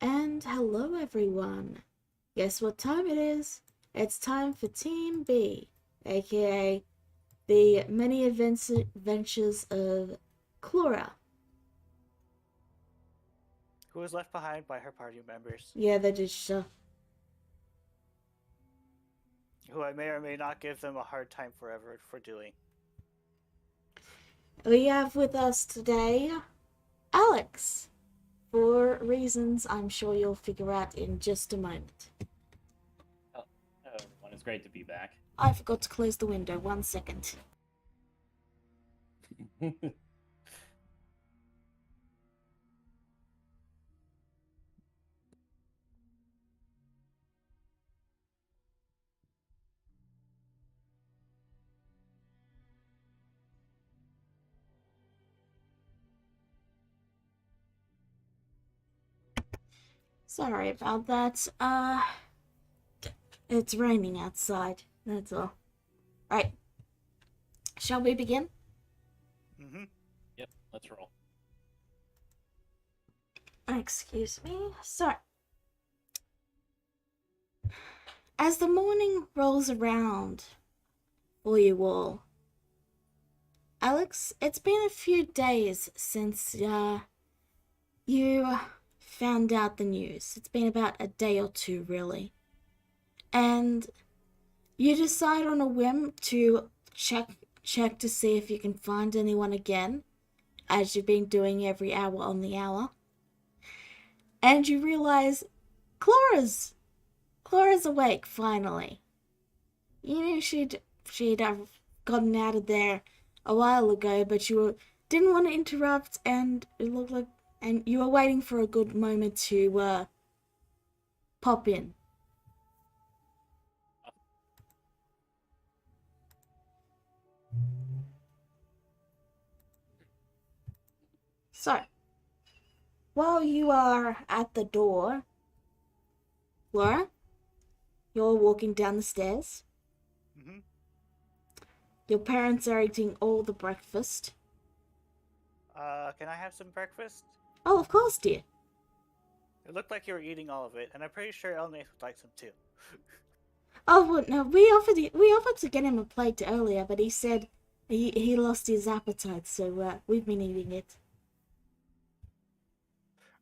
And hello everyone. Guess what time it is? It's time for Team B, aka the many adventures of Clara. Who was left behind by her party members, Yeah, that is who I may or may not give them a hard time forever for doing. We have with us today Alex, for reasons I'm sure you'll figure out in just a moment. Hello, everyone. It's great to be back. I forgot to close the window. 1 second. Sorry about that. It's raining outside. That's all. Right. Shall we begin? Mm-hmm. Yep, let's roll. Excuse me. Sorry. As the morning rolls around for you all, Alex, it's been a few days since you found out the news. It's been about a day or two, really. And you decide on a whim to check to see if you can find anyone again, as you've been doing every hour on the hour. And you realize Clara's awake finally. You knew she'd have gotten out of there a while ago, but you didn't want to interrupt, and it looked like, and you were waiting for a good moment to pop in. So, while you are at the door, Laura, you're walking down the stairs. Mm-hmm. Your parents are eating all the breakfast. Can I have some breakfast? Oh, of course, dear. It looked like you were eating all of it, and I'm pretty sure Elnath would like some too. Oh, well, no, we offered to get him a plate earlier, but he said he lost his appetite, so we've been eating it.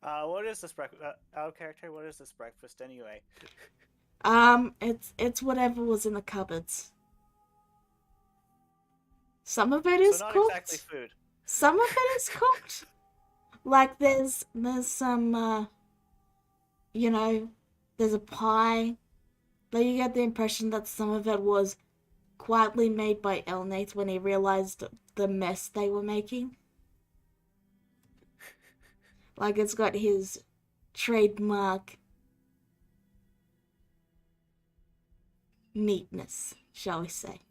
What is this breakfast? Out of character, what is this breakfast anyway? It's whatever was in the cupboards. Some of it is so not cooked. exactly food. Some of it is cooked. Like there's some there's a pie. Like you get the impression that some of it was quietly made by Elnate when he realized the mess they were making. Like it's got his trademark neatness, shall we say.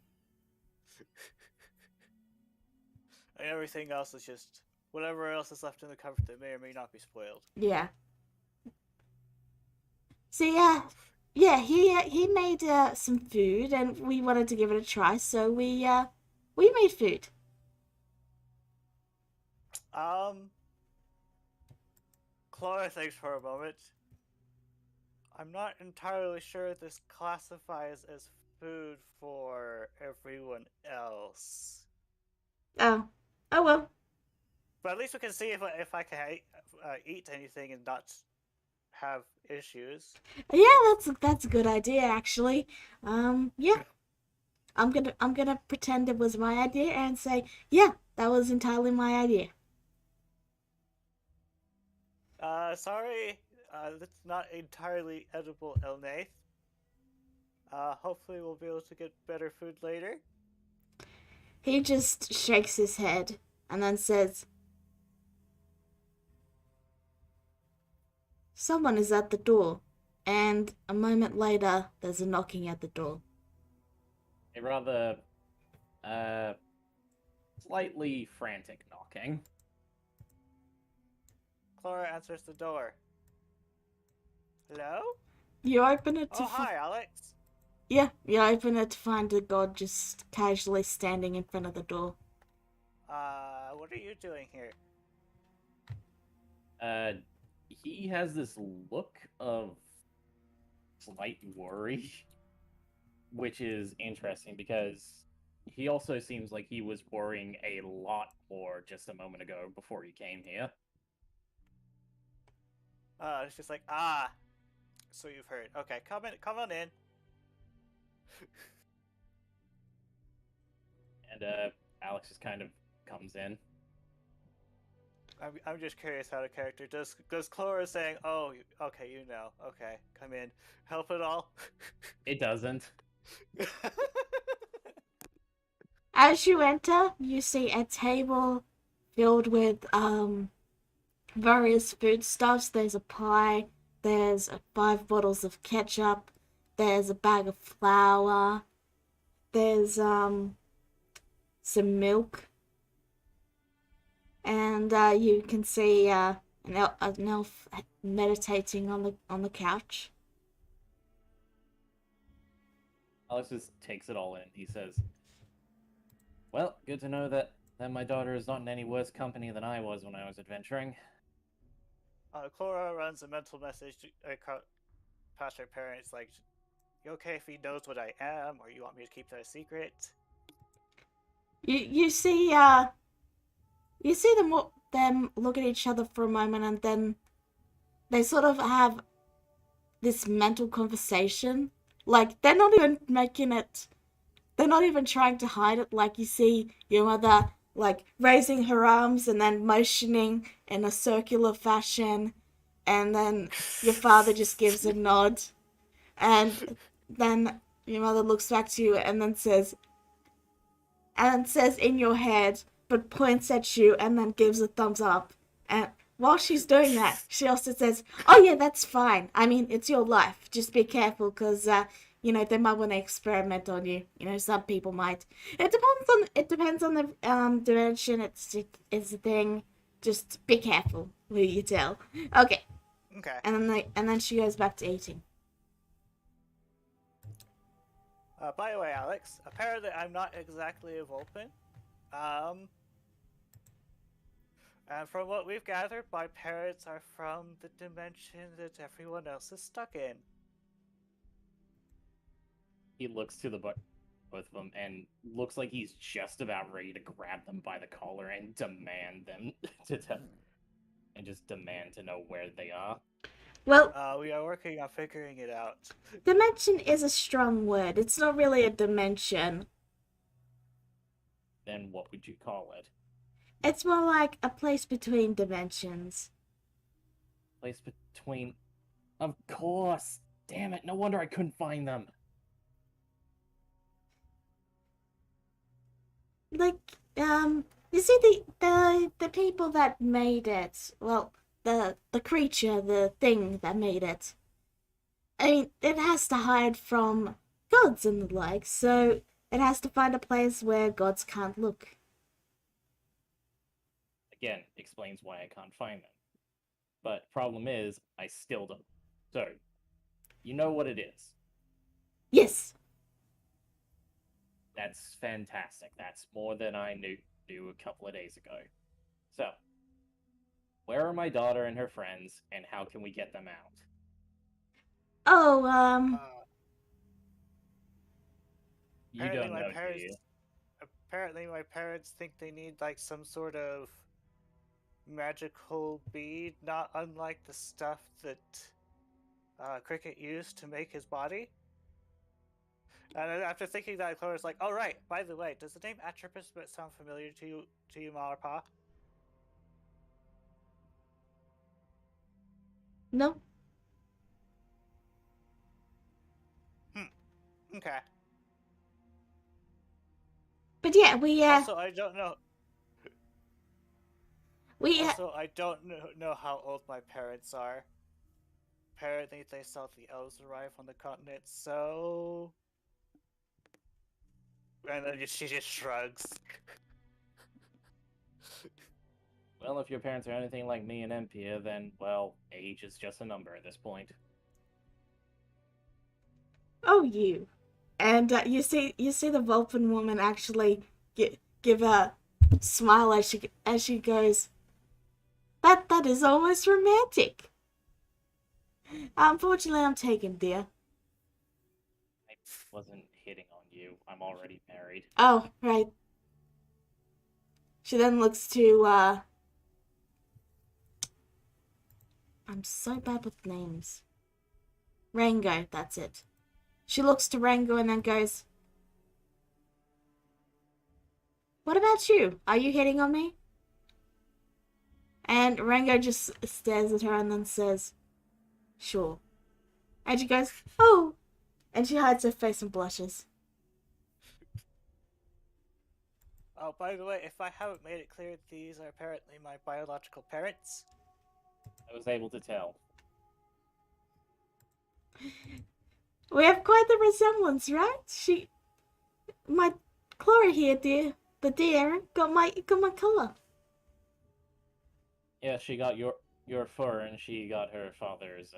And everything else is just whatever else is left in the cupboard that may or may not be spoiled. Yeah. So he made some food, and we wanted to give it a try, so we made food. Clara thinks for a moment. I'm not entirely sure this classifies as food for everyone else. Oh well. But at least we can see if I can eat anything and not have issues. Yeah, that's a good idea actually. Yeah. I'm gonna pretend it was my idea and say, yeah, that was entirely my idea. Sorry, that's not entirely edible, Elnath. Hopefully we'll be able to get better food later. He just shakes his head and then says, someone is at the door. And a moment later, there's a knocking at the door. A rather, slightly frantic knocking. Clara answers the door. Hello? You open it to Oh, hi, Alex. yeah, you open it to find the god just casually standing in front of the door. What are you doing here? He has this look of slight worry, which is interesting because he also seems like he was worrying a lot more just a moment ago before he came here. It's just like, so you've heard. Okay, come on in. And Alex just kind of comes in. I'm just curious how the character does Clara saying, "Oh, okay, you know, okay, come in, help at all." It doesn't. As you enter, you see a table filled with various foodstuffs. There's a pie, there's 5 bottles of ketchup, there's a bag of flour, there's some milk, and you can see an elf meditating on the couch. Alex just takes it all in. He says, "Well, good to know that my daughter is not in any worse company than I was when I was adventuring." Clara runs a mental message past her parents, like, "You okay if he knows what I am, or you want me to keep that a secret?" You see them look at each other for a moment, and then they sort of have this mental conversation. Like they're not even making it. They're not even trying to hide it. Like you see your mother like raising her arms and then motioning in a circular fashion, and then your father just gives a nod, and then your mother looks back to you and says in your head, but points at you and then gives a thumbs up. And while she's doing that, she also says, "Oh yeah, that's fine. I mean, it's your life. Just be careful, because they might want to experiment on you. Some people might. It depends on the dimension. It's a thing. Just be careful who you tell." Okay, Okay. and then she goes back to eating. By the way, Alex, apparently I'm not exactly a Vulcan. And from what we've gathered, my parents are from the dimension that everyone else is stuck in. He looks to both of them and looks like he's just about ready to grab them by the collar and demand them to tell, and just demand to know where they are. Well, We are working on figuring it out. dimension is a strong word. It's not really a dimension. Then what would you call it? It's more like a place between dimensions. Place between. Of course! Damn it, no wonder I couldn't find them. Like, you see the people that made it. Well, the creature, the thing that made it. I mean, it has to hide from gods and the like, so it has to find a place where gods can't look. Again, explains why I can't find them. But problem is, I still don't. So, you know what it is. Yes. That's fantastic. That's more than I knew a couple of days ago. So, where are my daughter and her friends, and how can we get them out? Oh, You don't know, do you? Apparently, my parents think they need like some sort of magical bead, not unlike the stuff that Cricket used to make his body. And after thinking that, Clara's like, "Oh right, by the way, does the name Atropus sound familiar to you, Ma or Pa?" no. Okay. But yeah, we Also, I don't know. we Also, I don't know how old my parents are. Apparently, they saw the elves arrive on the continent, so. And then she just shrugs. Well, if your parents are anything like me and Empia, then, well, age is just a number at this point. know you. And you see the Vulpin woman actually give a smile as she goes, that is almost romantic. Unfortunately, I'm taken, dear. I wasn't hitting on you. I'm already married. Oh, right. She then looks to I'm so bad with names. Rango, that's it. She looks to Rango and then goes, "What about you? Are you hitting on me?" And Rango just stares at her and then says, "Sure." And she goes, "Oh." And she hides her face and blushes. Oh, by the way, if I haven't made it clear, these are apparently my biological parents. I was able to tell. We have quite the resemblance, right? My Clara here, dear, the dear, got my color. Yeah, she got your fur, and she got her father's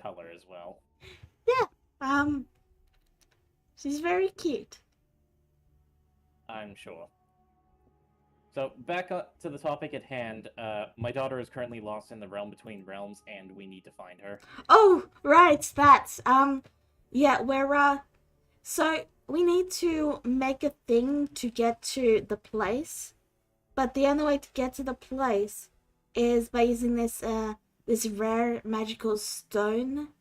color as well. Yeah, she's very cute. I'm sure. So back up to the topic at hand. My daughter is currently lost in the realm between realms, and we need to find her. Oh, right, that's yeah, so we need to make a thing to get to the place, but the only way to get to the place is by using this rare magical stone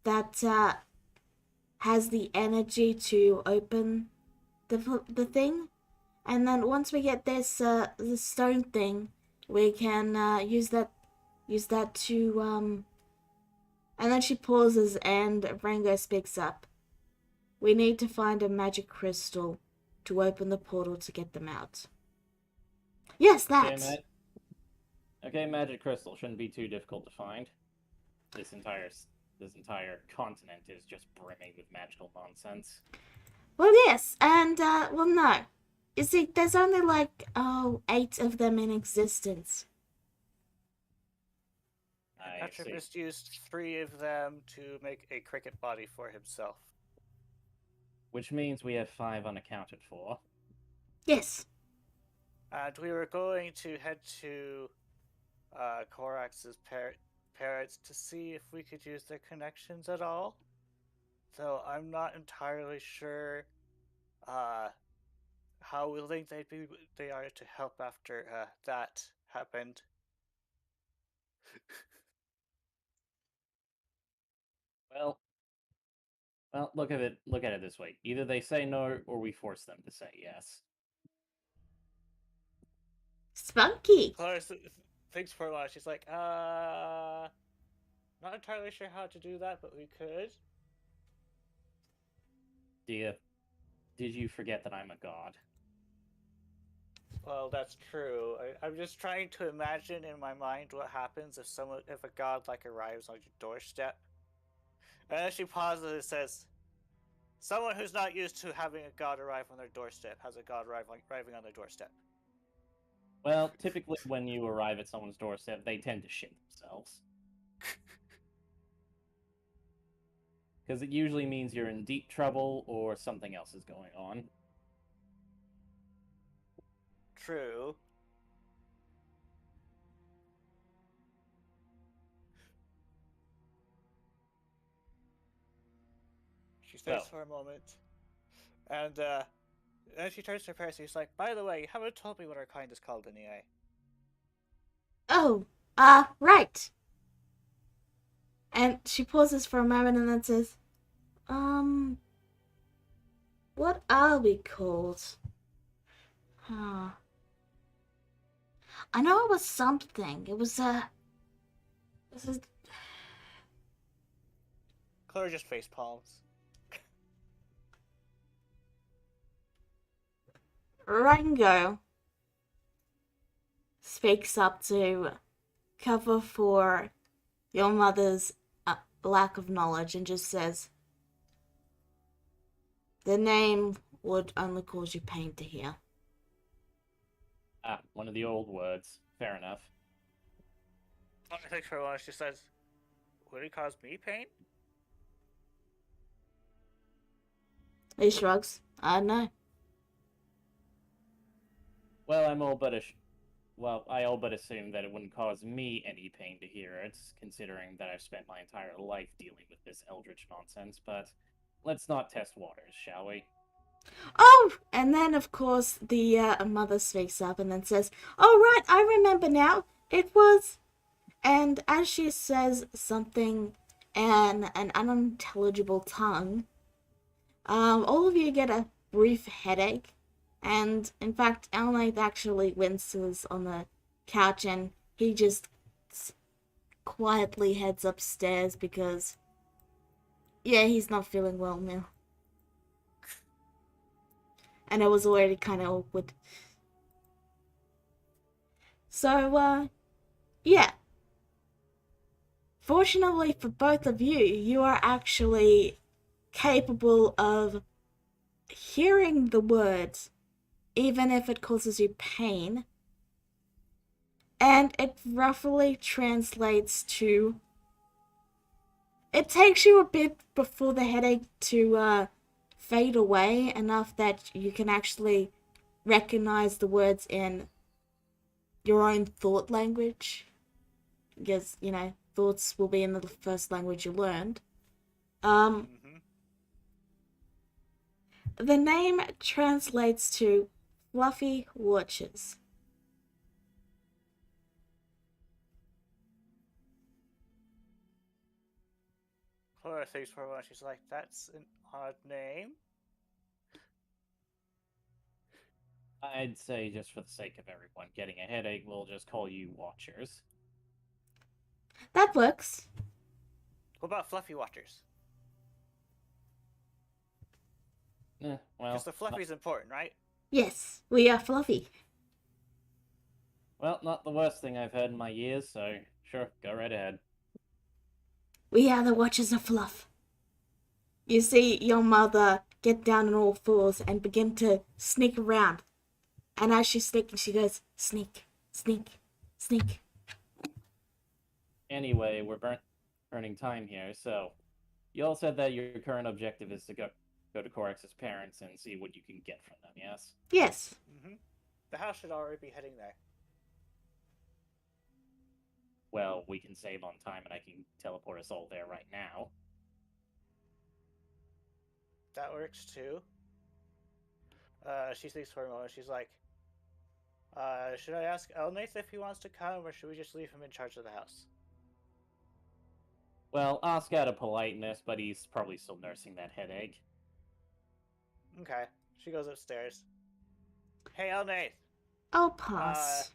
that has the energy to open the thing. And then once we get this stone thing, we can use that to And then she pauses and Rango speaks up. "We need to find a magic crystal to open the portal to get them out." Yes, that. Okay, magic crystal shouldn't be too difficult to find. This entire continent is just brimming with magical nonsense. Well, yes, and well, no. You see, there's only like 8 of them in existence. I see. Atropus used 3 of them to make a cricket body for himself. Which means we have 5 unaccounted for. Yes. And we were going to head to Korax's parents to see if we could use their connections at all. Though I'm not entirely sure how willing they are to help after that happened. Well, look at it this way. Either they say no, or we force them to say yes. Spunky. Clara thinks for a while. She's like, not entirely sure how to do that, but we could. Dear, did you forget that I'm a god? Well, that's true. I'm just trying to imagine in my mind what happens if a god like arrives on your doorstep. And then she pauses and says, "Someone who's not used to having a god arrive on their doorstep has a god arriving on their doorstep." Well, typically when you arrive at someone's doorstep, they tend to shit themselves. Because it usually means you're in deep trouble or something else is going on. True. She stays for a moment, and then she turns to her parents and she's like, "By the way, you haven't told me what our kind is called anyway." Oh, right. And she pauses for a moment and then says, what are we called? Huh. I know it was something. It was Claire just face palms. Rango speaks up to cover for your mother's lack of knowledge and just says, "The name would only cause you pain to hear." Ah, one of the old words. Fair enough. I think for a while she says, "Would it cause me pain?" He shrugs. I don't know. Well, I all but assume that it wouldn't cause me any pain to hear it, considering that I've spent my entire life dealing with this eldritch nonsense, but let's not test waters, shall we? Oh, and then of course the mother speaks up and then says, "Oh right, I remember now. It was." And as she says something in an unintelligible tongue, all of you get a brief headache. And in fact, Elnate actually winces on the couch and he just quietly heads upstairs because, yeah, he's not feeling well now. And it was already kind of awkward. So, yeah. Fortunately for both of you, you are actually capable of hearing the words, even if it causes you pain. And it roughly translates to... It takes you a bit before the headache to fade away, enough that you can actually recognize the words in your own thought language. Because, you know, thoughts will be in the first language you learned. Mm-hmm. The name translates to Fluffy Watches. Clara thinks for a while. She's like, "That's an odd name." I'd say, just for the sake of everyone getting a headache, we'll just call you Watchers. That works. What about Fluffy Watchers? Well, Because the Fluffy's important, right? Yes, we are Fluffy. well, not the worst thing I've heard in my years, so sure, go right ahead. We are the Watchers of Fluff. You see your mother get down on all fours and begin to sneak around. And as she's sneaking, she goes, sneak, sneak, sneak. Anyway, we're burning time here, so you all said that your current objective is to go to Corex's parents and see what you can get from them, yes? Yes. Mm-hmm. The house should already be heading there. Well, we can save on time and I can teleport us all there right now. That works too. She thinks for a moment. She's like, should I ask Elnath if he wants to come, or should we just leave him in charge of the house? Well, ask out of politeness, but he's probably still nursing that headache. Okay. She goes upstairs. Hey, Elnath! I'll pass.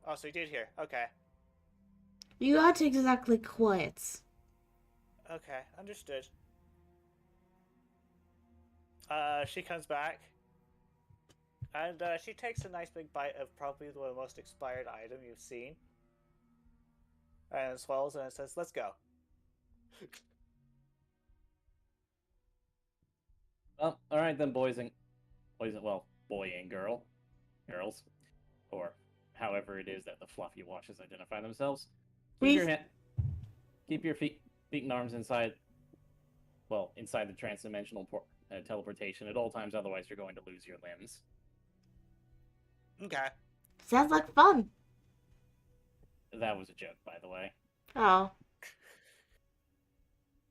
Oh, so you did hear. Okay. You aren't exactly quiet. Okay, understood. She comes back. And she takes a nice big bite of probably the most expired item you've seen. And swallows and says, "Let's go." Well, alright then, boys and girls, or however it is that the Fluffy Watchers identify themselves. Keep your feet and arms inside the transdimensional teleportation at all times, otherwise you're going to lose your limbs. Okay. Sounds like fun. That was a joke, by the way. Oh.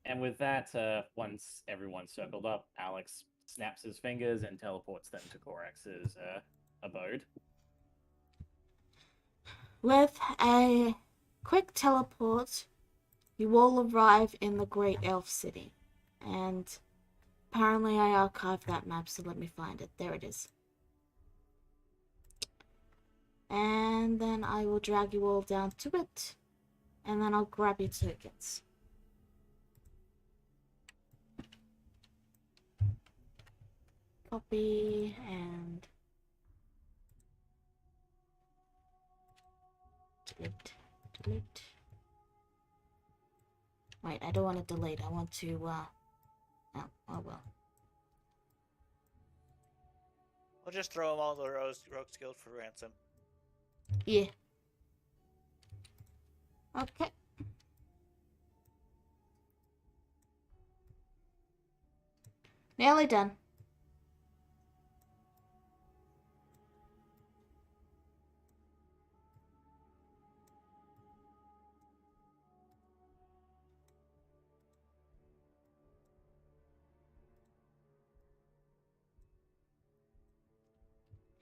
And with that, once everyone's circled up, Alex snaps his fingers and teleports them to Corex's abode. With a quick teleport, you all arrive in the Great Elf City. And apparently I archived that map, so let me find it. There it is. And then I will drag you all down to it. And then I'll grab your tickets. Copy and delete. Wait, I don't want to delete. I want to, oh well. We'll just throw them all the Rogues Guild for ransom. Yeah. Okay. Nearly done.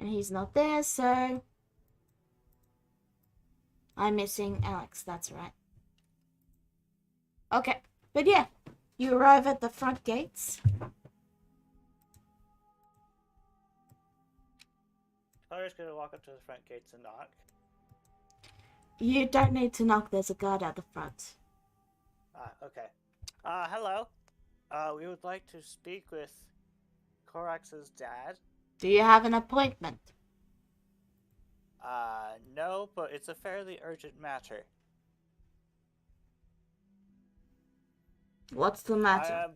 And he's not there, so I'm missing Alex, that's right. Okay, but yeah, you arrive at the front gates. Clara's gonna walk up to the front gates and knock. You don't need to knock, there's a guard at the front. Okay. Hello. We would like to speak with Korax's dad. Do you have an appointment? No, but it's a fairly urgent matter. What's the matter?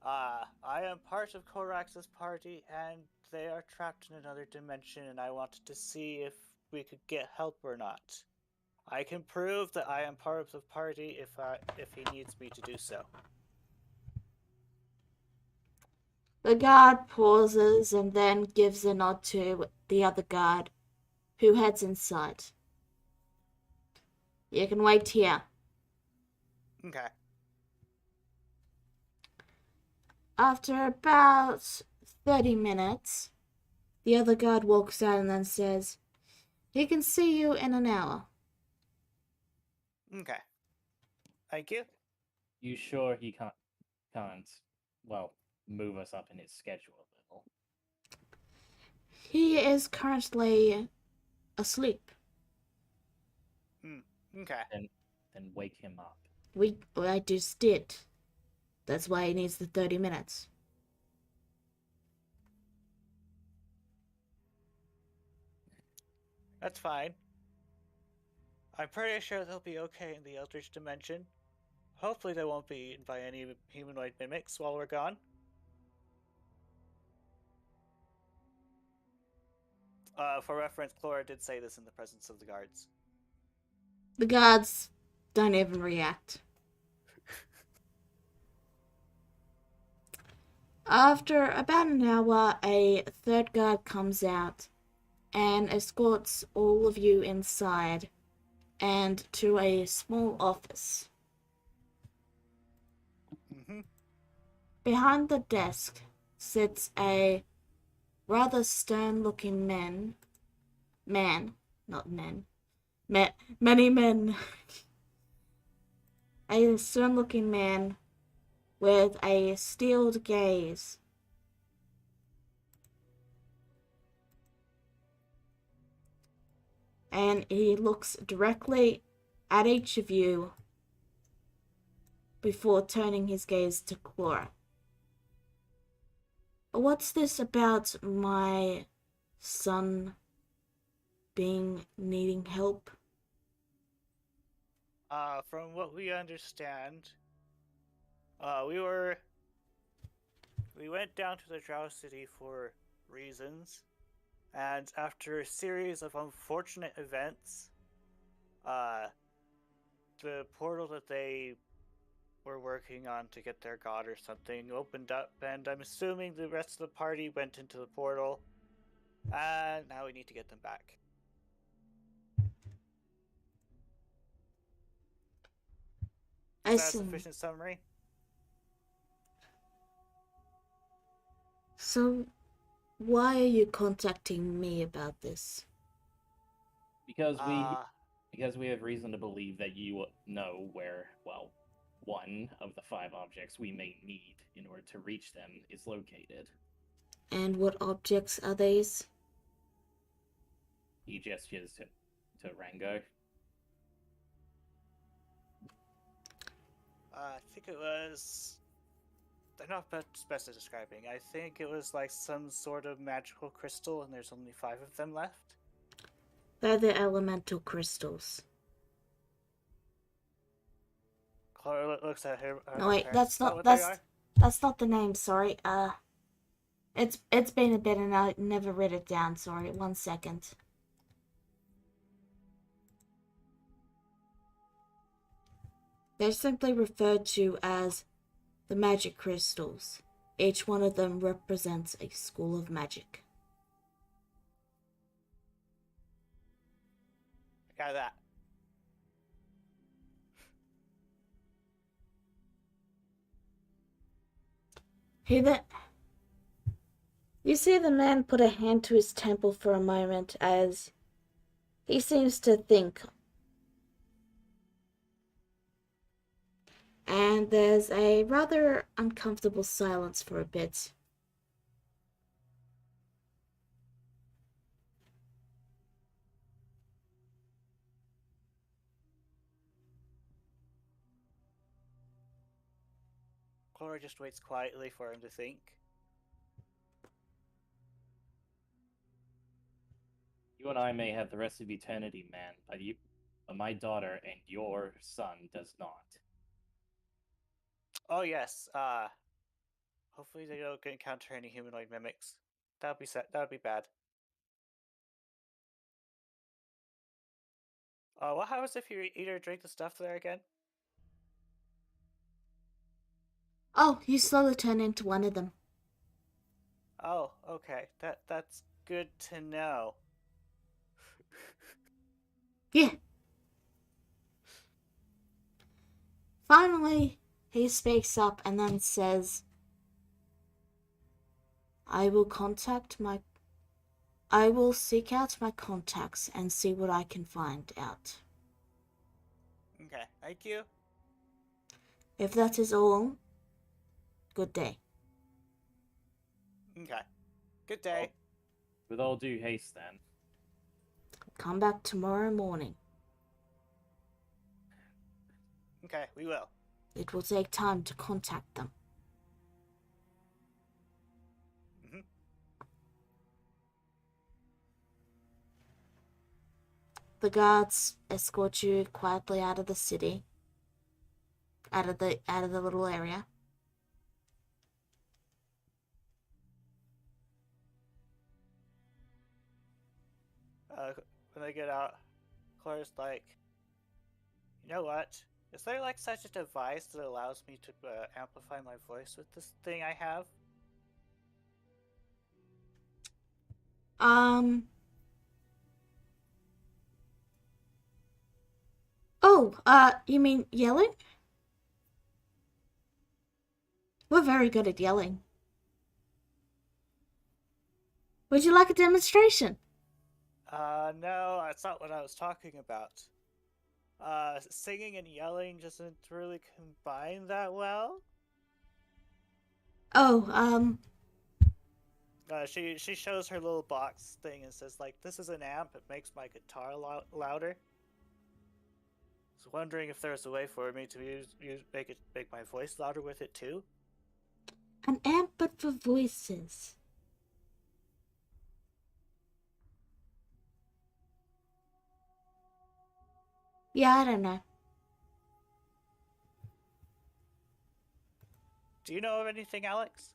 I am part of Korax's party, and they are trapped in another dimension, and I wanted to see if we could get help or not. I can prove that I am part of the party if he needs me to do so. The guard pauses and then gives a nod to the other guard, who heads inside. You can wait here. Okay. After about 30 minutes, the other guard walks out and then says, "He can see you in an hour." Okay. Thank you. You sure he can't, well, move us up in his schedule a little? He is currently asleep. Okay. Then wake him up. I just did. That's why he needs the 30 minutes. That's fine. I'm pretty sure they'll be okay in the Eldritch Dimension. Hopefully they won't be eaten by any humanoid mimics while we're gone. For reference, Clora did say this in the presence of the guards. The guards don't even react. After about an hour, a third guard comes out and escorts all of you inside and to a small office. Behind the desk sits a rather stern-looking many men. A stern-looking man with a steeled gaze. And he looks directly at each of you before turning his gaze to Cora. "What's this about my son needing help?" From what we understand, we went down to the Drow City for reasons, and after a series of unfortunate events, the portal that they were working on to get their god or something opened up, and I'm assuming the rest of the party went into the portal, and now we need to get them back. Is that a sufficient summary? So, why are you contacting me about this? Because we have reason to believe that you know where, well, one of the 5 objects we may need in order to reach them is located. And what objects are these? He gestures to Rango. I think it was... They're not best at describing. I think it was like some sort of magical crystal, and there's only 5 of them left. They're the elemental crystals. Clara looks at her. No, wait, parents. that's not They are? that's not the name. Sorry. It's been a bit, and I never wrote it down. Sorry. 1 second. They're simply referred to as the magic crystals. Each one of them represents a school of magic. I got that. You see the man put a hand to his temple for a moment as he seems to think. And there's a rather uncomfortable silence for a bit. Cora just waits quietly for him to think. You and I may have the rest of eternity, man, but my daughter and your son does not. Oh yes. Hopefully they don't encounter any humanoid mimics. That would be sad. That would be bad. What happens if you eat or drink the stuff there again? Oh, you slowly turn into one of them. Oh, okay. That's good to know. Yeah. Finally, he speaks up and then says, I will seek out my contacts and see what I can find out. Okay, thank you. If that is all, good day. Okay. Good day. With all due haste, then. Come back tomorrow morning. Okay, we will. It will take time to contact them. Mm-hmm. The guards escort you quietly out of the city, out of the little area. When they get out, Claire's like, you know what? Is there like such a device that allows me to amplify my voice with this thing I have? You mean yelling? We're very good at yelling. Would you like a demonstration? No, that's not what I was talking about. Singing and yelling doesn't really combine that well. Oh, She shows her little box thing and says like, "This is an amp. It makes my guitar louder." I was wondering if there's a way for me to make my voice louder with it too. an amp but for voices. Yeah, I don't know. Do you know of anything, Alex?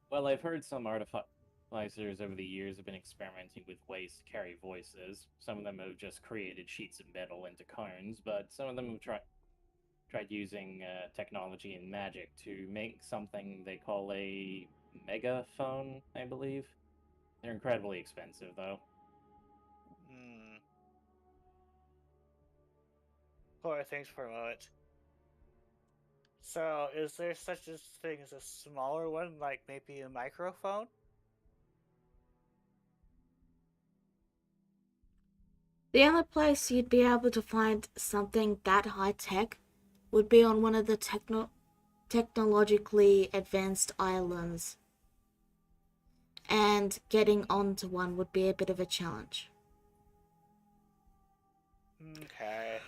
Well, I've heard some artificers over the years have been experimenting with ways to carry voices. Some of them have just created sheets of metal into cones, but some of them have tried using technology and magic to make something they call a megaphone, I believe. They're incredibly expensive, though. Cora thinks for a moment. So, is there such a thing as a smaller one, like maybe a microphone? The only place you'd be able to find something that high tech would be on one of the technologically advanced islands. And getting onto one would be a bit of a challenge. Okay.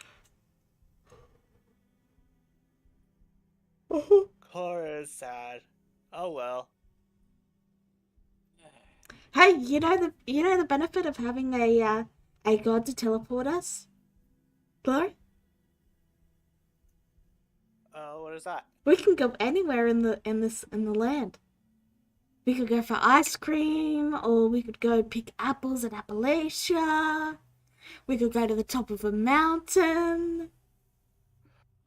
Cora is sad. Oh well. Hey, you know the benefit of having a god to teleport us? Blur? What is that? We can go anywhere in the land. We could go for ice cream, or we could go pick apples in Appalachia. We could go to the top of a mountain.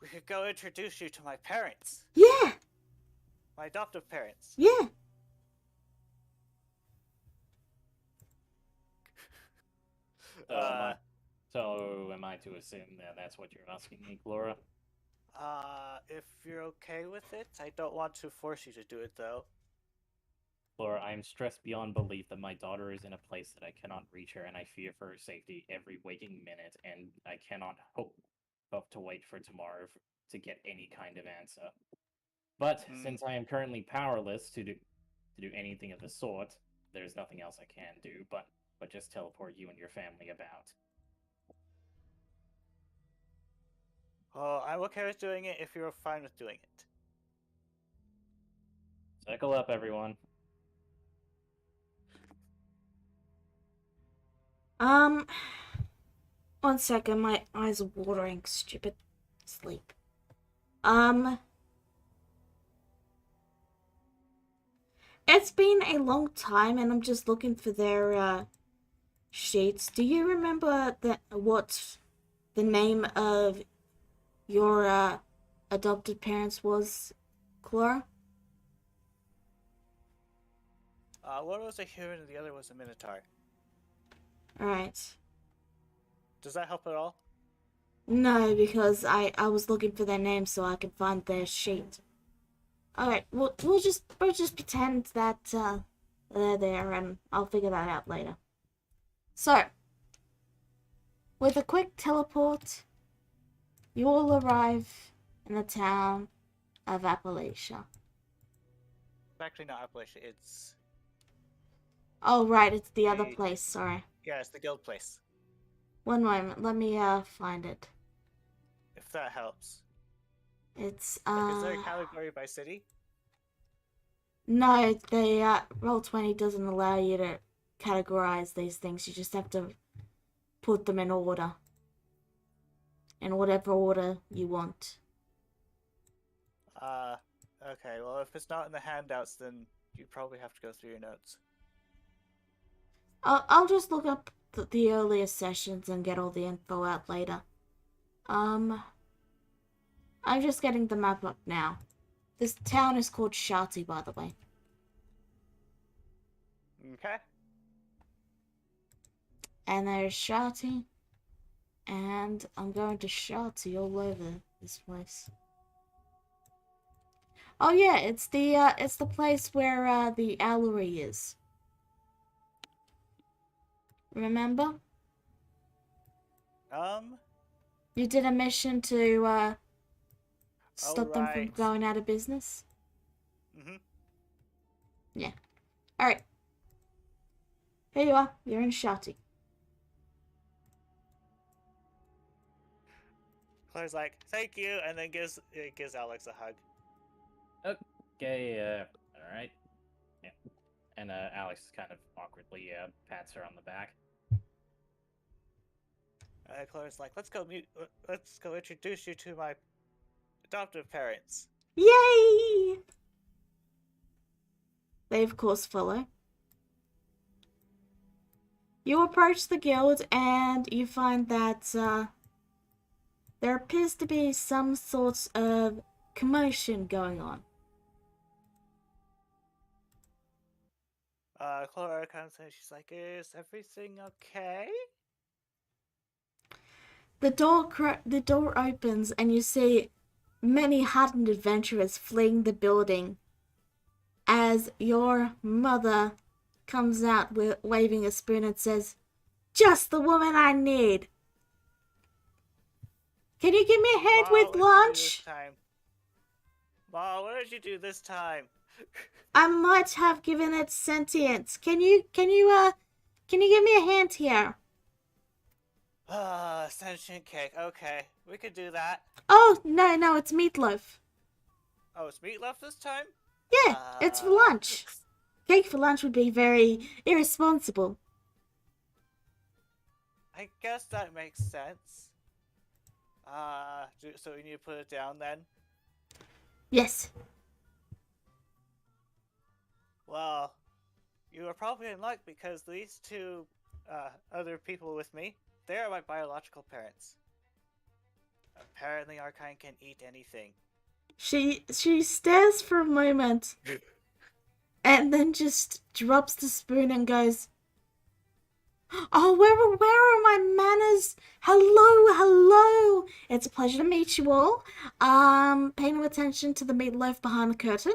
We could go introduce you to my parents. Yeah, My adoptive parents. yeah. Am I to assume that that's what you're asking me, Clara? If you're okay with it, I don't want to force you to do it, though. Laura, I am stressed beyond belief that my daughter is in a place that I cannot reach her, and I fear for her safety every waking minute, and I cannot hope to wait for tomorrow to get any kind of answer. But since I am currently powerless to do anything of the sort, there's nothing else I can do but just teleport you and your family about. Oh, I'm okay with doing it if you're fine with doing it. Circle up, everyone. Um, 1 second, my eyes are watering. Stupid sleep. It's been a long time, and I'm just looking for their sheets. Do you remember what the name of your adopted parents was, Clara? One was a human and the other was a minotaur. Alright. Does that help at all? No, because I was looking for their names so I could find their sheet. Alright, we'll just pretend that they're there, and I'll figure that out later. So, with a quick teleport, you all arrive in the town of Appalachia. It's actually not Appalachia, it's... Oh, right, it's the other place, sorry. Yeah, it's the guild place. One moment, let me find it. If that helps. It's Like, is there a category by city? No, the Roll20 doesn't allow you to categorize these things. You just have to put them in order. In whatever order you want. Okay, well, if it's not in the handouts, then you probably have to go through your notes. I'll just look up the earlier sessions and get all the info out later. I'm just getting the map up now. This town is called Shati, by the way. Okay. And there's Shati. And I'm going to Shati all over this place. Oh yeah, it's the place where the Owlery is. Remember? You did a mission to stop them from right. going out of business? Mm-hmm. Yeah. Alright. Here you are. You're in Shati. Claire's like, thank you, and then gives Alex a hug. Okay, alright. Yeah. And Alex kind of awkwardly pats her on the back. Claire's like, let's go introduce you to my adoptive parents. Yay! They of course follow. You approach the guild and you find that there appears to be some sorts of commotion going on. Clara kind of says, she's like, is everything okay? The door opens and you see many hardened adventurers fleeing the building as your mother comes out waving a spoon and says, "Just the woman I need. Can you give me a hand with lunch?" Ma, what did you do this time? I might have given it sentience. Can you give me a hand here? Sentient cake. Okay, we could do that. Oh, no, it's meatloaf. Oh, it's meatloaf this time? Yeah, it's for lunch. Cake for lunch would be very irresponsible. I guess that makes sense. So we need to put it down then? Yes. Well, you are probably in luck because these two other people with me, they are my biological parents. Apparently, our kind can eat anything. She stares for a moment and then just drops the spoon and goes, "Oh, where are my manners? Hello, hello. It's a pleasure to meet you all. Pay no attention to the meatloaf behind the curtain."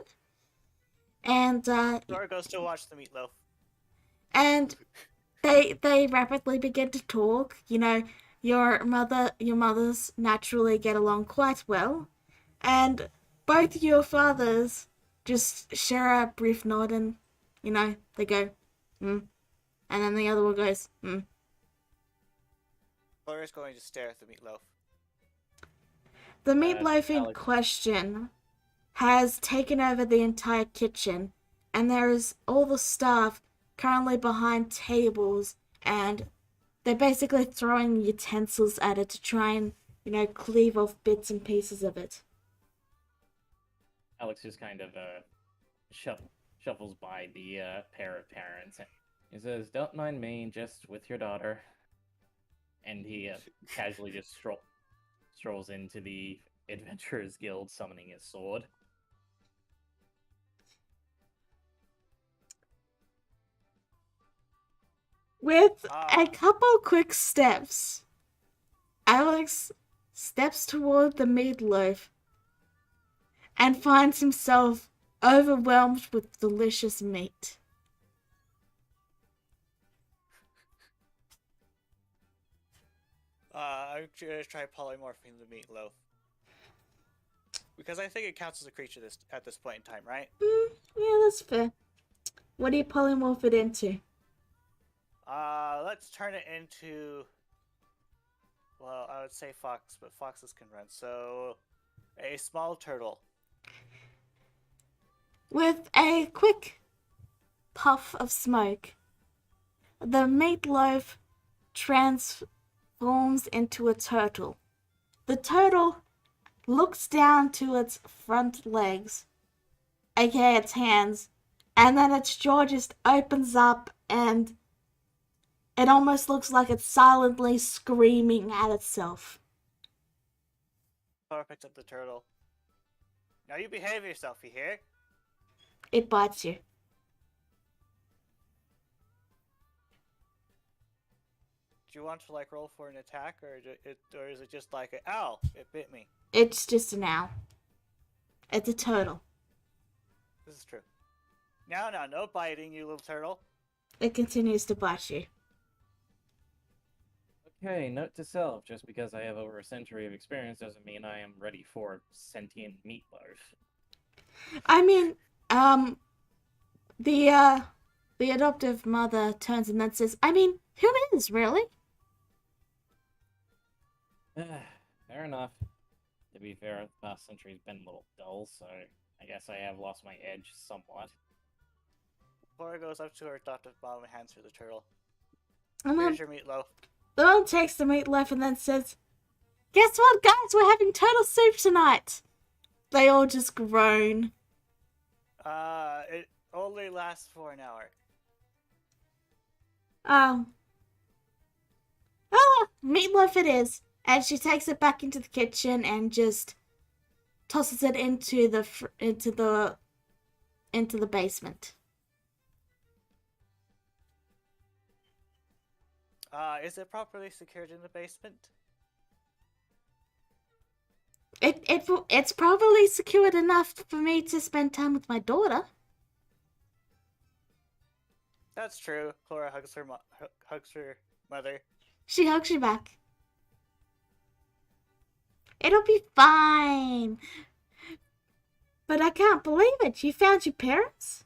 And Flora goes to watch the meatloaf. and they rapidly begin to talk. You know, your mothers naturally get along quite well, and both your fathers just share a brief nod, and they go, "Hmm," and then the other one goes, "Hmm." Flora's going to stare at the meatloaf. The meatloaf in Alex. question has taken over the entire kitchen, and there is all the staff currently behind tables, and they're basically throwing utensils at it to try and, cleave off bits and pieces of it. Alex just kind of shuffles by the pair of parents. He says, "Don't mind me, just with your daughter." And he casually just strolls into the Adventurers Guild, summoning his sword. With a couple quick steps, Alex steps toward the meatloaf and finds himself overwhelmed with delicious meat. I'm gonna try polymorphing the meatloaf. Because I think it counts as a creature at this point in time, right? Yeah, that's fair. What do you polymorph it into? Let's turn it into... Well, I would say fox, but foxes can run, so... A small turtle. With a quick puff of smoke, the meatloaf transforms into a turtle. The turtle looks down to its front legs, aka its hands, and then its jaw just opens up and it almost looks like it's silently screaming at itself. Flora picks up the turtle. Now you behave yourself, you hear? It bites you. Do you want to roll for an attack, or is it just like ow, it bit me? It's just an owl. It's a turtle. This is true. No, no biting, you little turtle. It continues to bite you. Okay, note to self, just because I have over a century of experience doesn't mean I am ready for sentient meatloaf. I mean, the adoptive mother turns and then says, "I mean, who is, really?" Fair enough. To be fair, the past century's been a little dull, so I guess I have lost my edge somewhat. Flora goes up to her adoptive mom and hands her the turtle. And then Here's your meatloaf. the mom takes the meatloaf and then says, "Guess what, guys? We're having turtle soup tonight." They all just groan. It only lasts for an hour. Meatloaf it is. And she takes it back into the kitchen and just tosses it into the basement. Is it properly secured in the basement? It's probably secured enough for me to spend time with my daughter. That's true. Flora hugs her mother. She hugs you back. It'll be fine. But I can't believe it. You found your parents?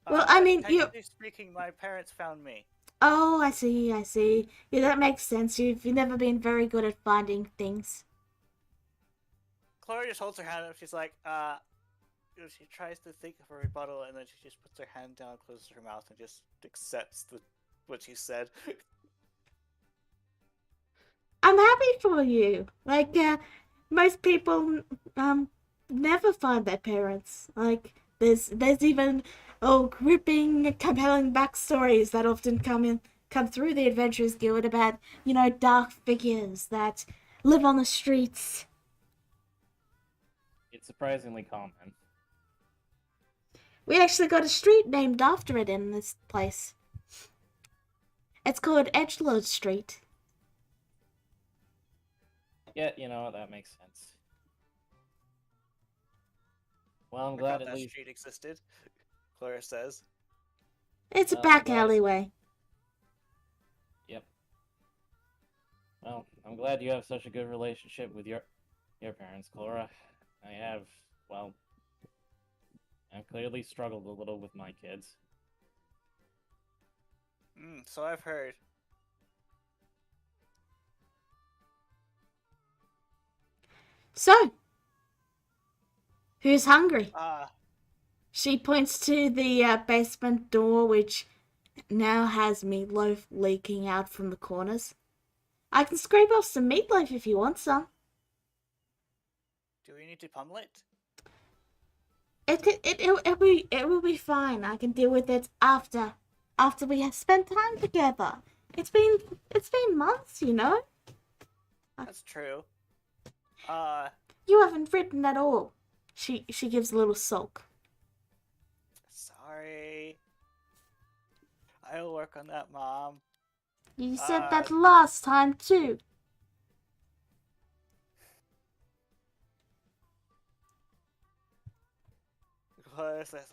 Well, I mean, technically speaking, my parents found me. Oh, I see. Yeah, that makes sense. You've never been very good at finding things. Flora just holds her hand up. She's like, she tries to think of a rebuttal, and then she just puts her hand down, closes her mouth, and just accepts what you said. I'm happy for you. Most people never find their parents. There's even gripping, compelling backstories that often come through the Adventurers Guild about dark figures that live on the streets. It's surprisingly common. We actually got a street named after it in this place. It's called Edgelord Street. Yeah, you know, that makes sense. Well, I'm I glad forgot at that least. street existed. Clara says. It's a I'm back glad- alleyway. Yep. Well, I'm glad you have such a good relationship with your parents, Cora. I have, well, I've clearly struggled a little with my kids. So I've heard. So, who's hungry? Ah, She points to the basement door, which now has meatloaf leaking out from the corners. I can scrape off some meatloaf if you want some. do we need to pummel it? It will be fine. I can deal with it after we have spent time together. It's been months, you know. That's true. You haven't written at all. She gives a little sulk. Sorry. I'll work on that, Mom. You said that last time too. Clara says,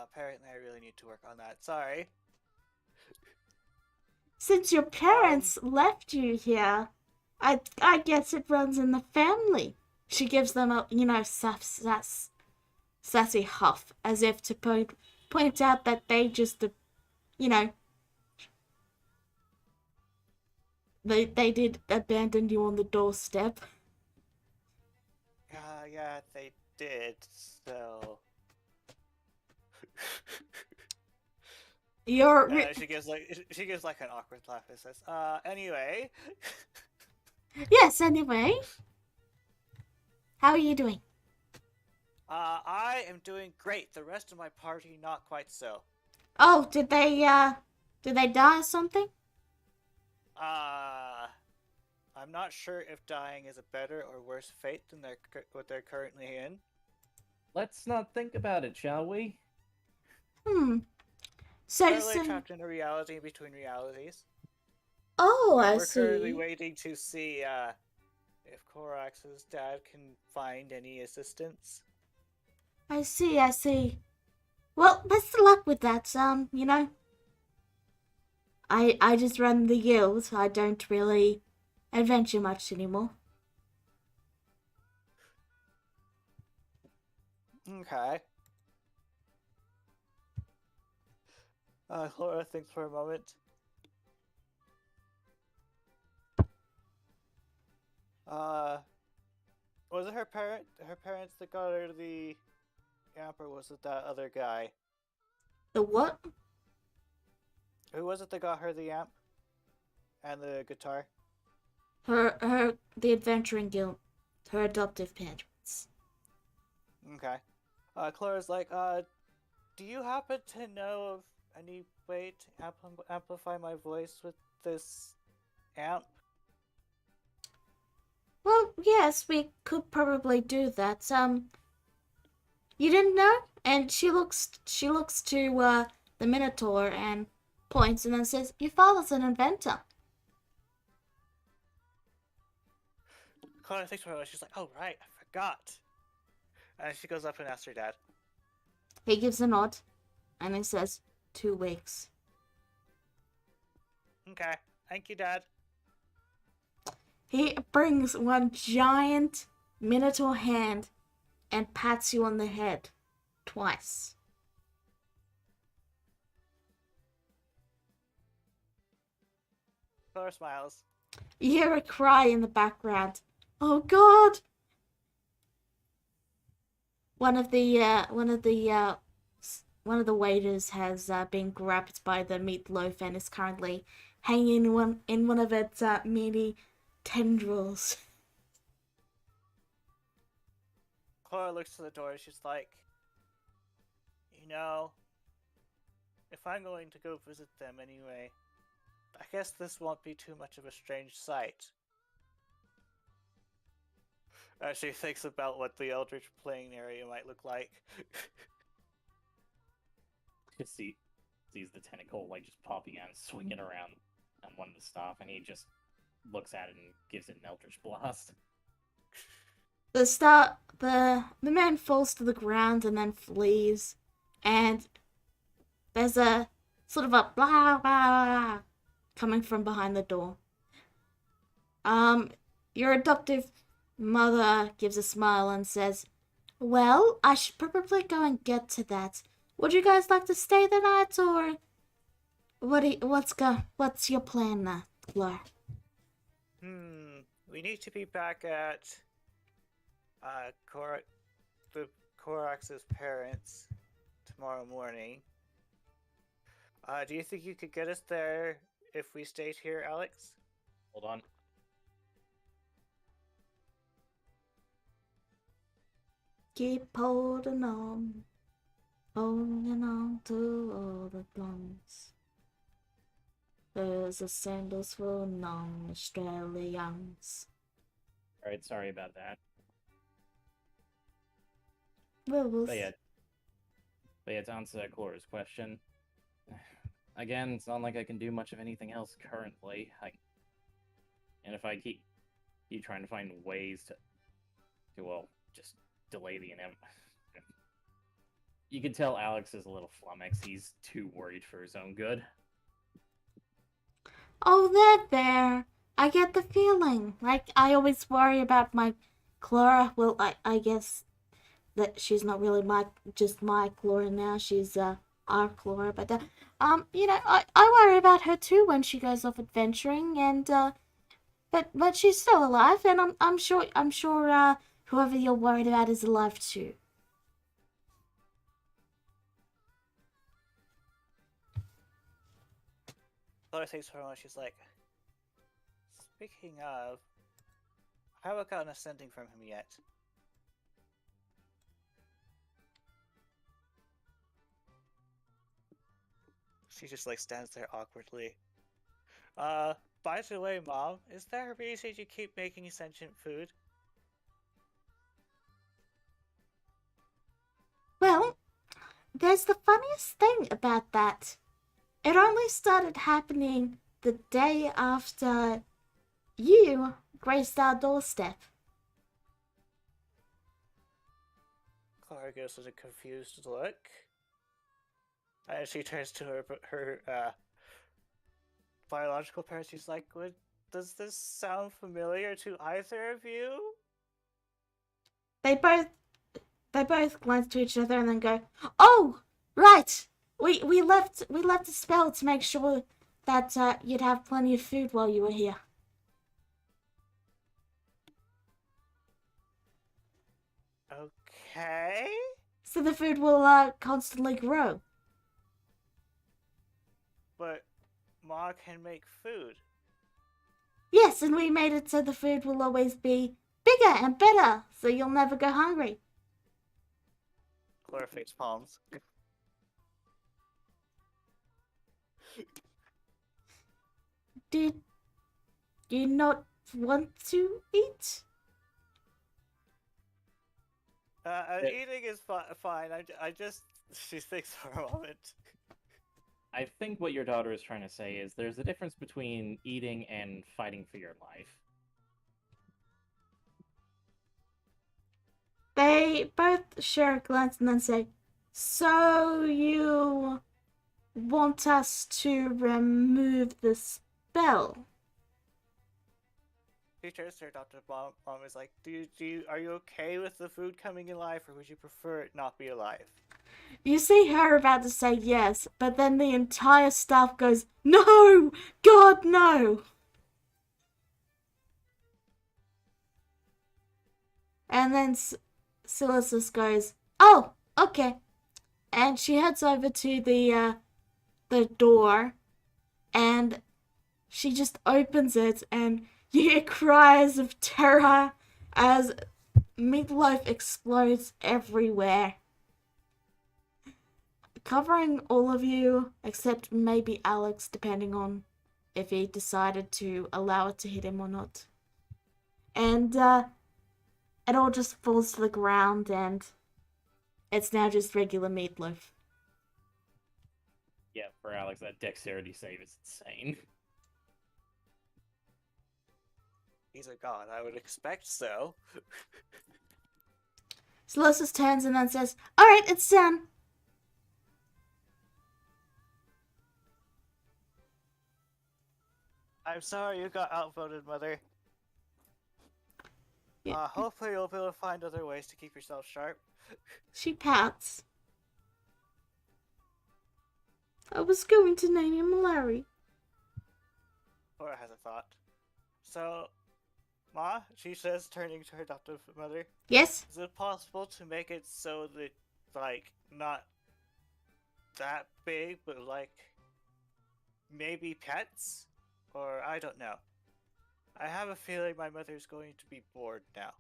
apparently I really need to work on that. Sorry. Since your parents left you here, I guess it runs in the family. She gives them a sassy huff, as if to point out that they just they did abandon you on the doorstep. Yeah, they did. So. She gives like an awkward laugh and says, anyway. Yes, anyway. How are you doing? I am doing great. The rest of my party not quite so. Oh, did they die or something? I'm not sure if dying is a better or worse fate than what they're currently in. Let's not think about it, shall we? So, Currently trapped in a reality between realities. Oh, I We're currently see. waiting to see if Korax's dad can find any assistance. I see. Well, best of luck with that. I just run the guild. I don't really adventure much anymore. Okay. Laura thinks for a moment. Was it her parents that got her the amp, or was it that other guy? The what? Who was it that got her the amp and the guitar? The adventuring guild. Her adoptive parents. Okay. Clara's like, do you happen to know of any way to amplify my voice with this amp? Well, yes, we could probably do that. You didn't know? And she looks to the Minotaur and points and then says, "Your father's an inventor." Clara thinks for a moment. She's like, oh right, I forgot. And she goes up and asks her dad. He gives a nod and he says, 2 weeks. Okay, thank you, Dad. He brings one giant Minotaur hand and pats you on the head twice. Clara smiles. You hear a cry in the background. Oh God! One of the waiters has been grabbed by the meatloaf and is currently hanging in one of its meaty tendrils. Clara looks to the door and she's like, you know, if I'm going to go visit them anyway, I guess this won't be too much of a strange sight. As she thinks about what the Eldritch Plane area might look like. Just sees the tentacle like just popping out and swinging around on one of the staff, and he just looks at it and gives it an Eldritch Blast. The man falls to the ground and then flees, and there's a sort of a blah blah coming from behind the door. Your adoptive mother gives a smile and says, "Well, I should probably go and get to that. Would you guys like to stay the night, or what's your plan, Fleur?" We need to be back at the Korax's parents tomorrow morning. Do you think you could get us there if we stayed here, Alex? Hold on. Keep holding on to all the plans. There's a sandals for non-Australians. Alright, sorry about that. Well, But yeah, to answer Cora's question, again, it's not like I can do much of anything else currently. And if I keep trying to find ways to well, just delay the inevitable. You can tell Alex is a little flummoxed. He's too worried for his own good. Oh, there. I get the feeling. Like, I always worry about my Clara. Well, I guess that she's not really just my Clara now. She's, our Clara. But, I worry about her too when she goes off adventuring. And, but she's still alive. And I'm sure, whoever you're worried about is alive too. Laura thinks for a moment. She's like, speaking of, I haven't gotten a sending from him yet. She just like stands there awkwardly. By the way, Mom, is there a reason you keep making sentient food? Well, there's the funniest thing about that. It only started happening the day after you graced our doorstep. Clara gives it a confused look. And she turns to her biological parents. She's like, does this sound familiar to either of you? They both glance to each other and then go, "Oh, right. We left a spell to make sure that you'd have plenty of food while you were here." Okay. So the food will constantly grow. But Ma can make food. Yes, and we made it so the food will always be bigger and better, so you'll never go hungry. Clara face palms. Did you not want to eat? Eating is fine. I just... She thinks for a moment. I think what your daughter is trying to say is there's a difference between eating and fighting for your life. They both share a glance and then say, "So you want us to remove the spell?" She turns to her adoptive mom. Mom is like, are you okay with the food coming alive, or would you prefer it not be alive? You see her about to say yes, but then the entire staff goes, "No! God, no!" And then Silassus goes, "Oh, okay." And she heads over to the door, and she just opens it, and you hear cries of terror as meatloaf explodes everywhere, covering all of you except maybe Alex, depending on if he decided to allow it to hit him or not. And it all just falls to the ground and it's now just regular meatloaf. Yeah, for Alex, that dexterity save is insane. He's a god. I would expect so. Celestis turns and then says, "Alright, it's done." I'm sorry you got outvoted, Mother. Yeah. Hopefully you'll be able to find other ways to keep yourself sharp. She pouts. I was going to name him Larry. Laura has a thought. So, Ma, she says, turning to her adoptive mother, Yes? is it possible to make it so that, like, not that big, but like, maybe pets? Or, I don't know. I have a feeling my mother's going to be bored now.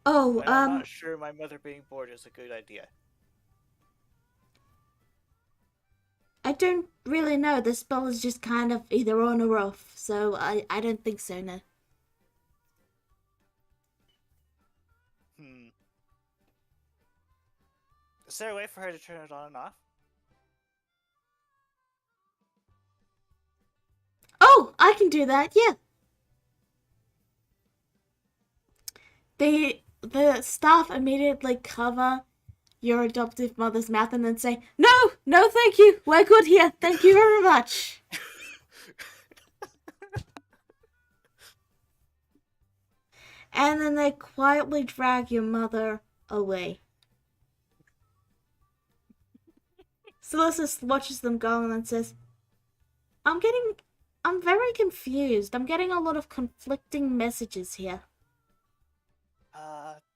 Oh, And I'm not sure my mother being bored is a good idea. I don't really know. The spell is just kind of either on or off, so I don't think so, no. Is there a way for her to turn it on and off? Oh, I can do that, yeah. The staff immediately cover your adoptive mother's mouth and then say, "No, no, thank you. We're good here. Thank you very much." And then they quietly drag your mother away. Celestis watches them go and then says, I'm very confused. I'm getting a lot of conflicting messages here.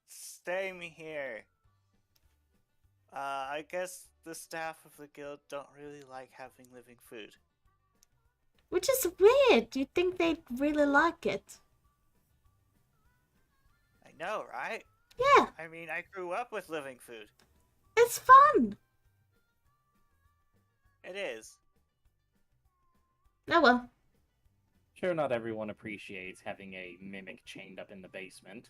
Stay me here. I guess the staff of the guild don't really like having living food. Which is weird. You'd think they'd really like it. I know, right? Yeah, I mean, I grew up with living food. it's fun. It is. Oh well. Sure, not everyone appreciates having a mimic chained up in the basement.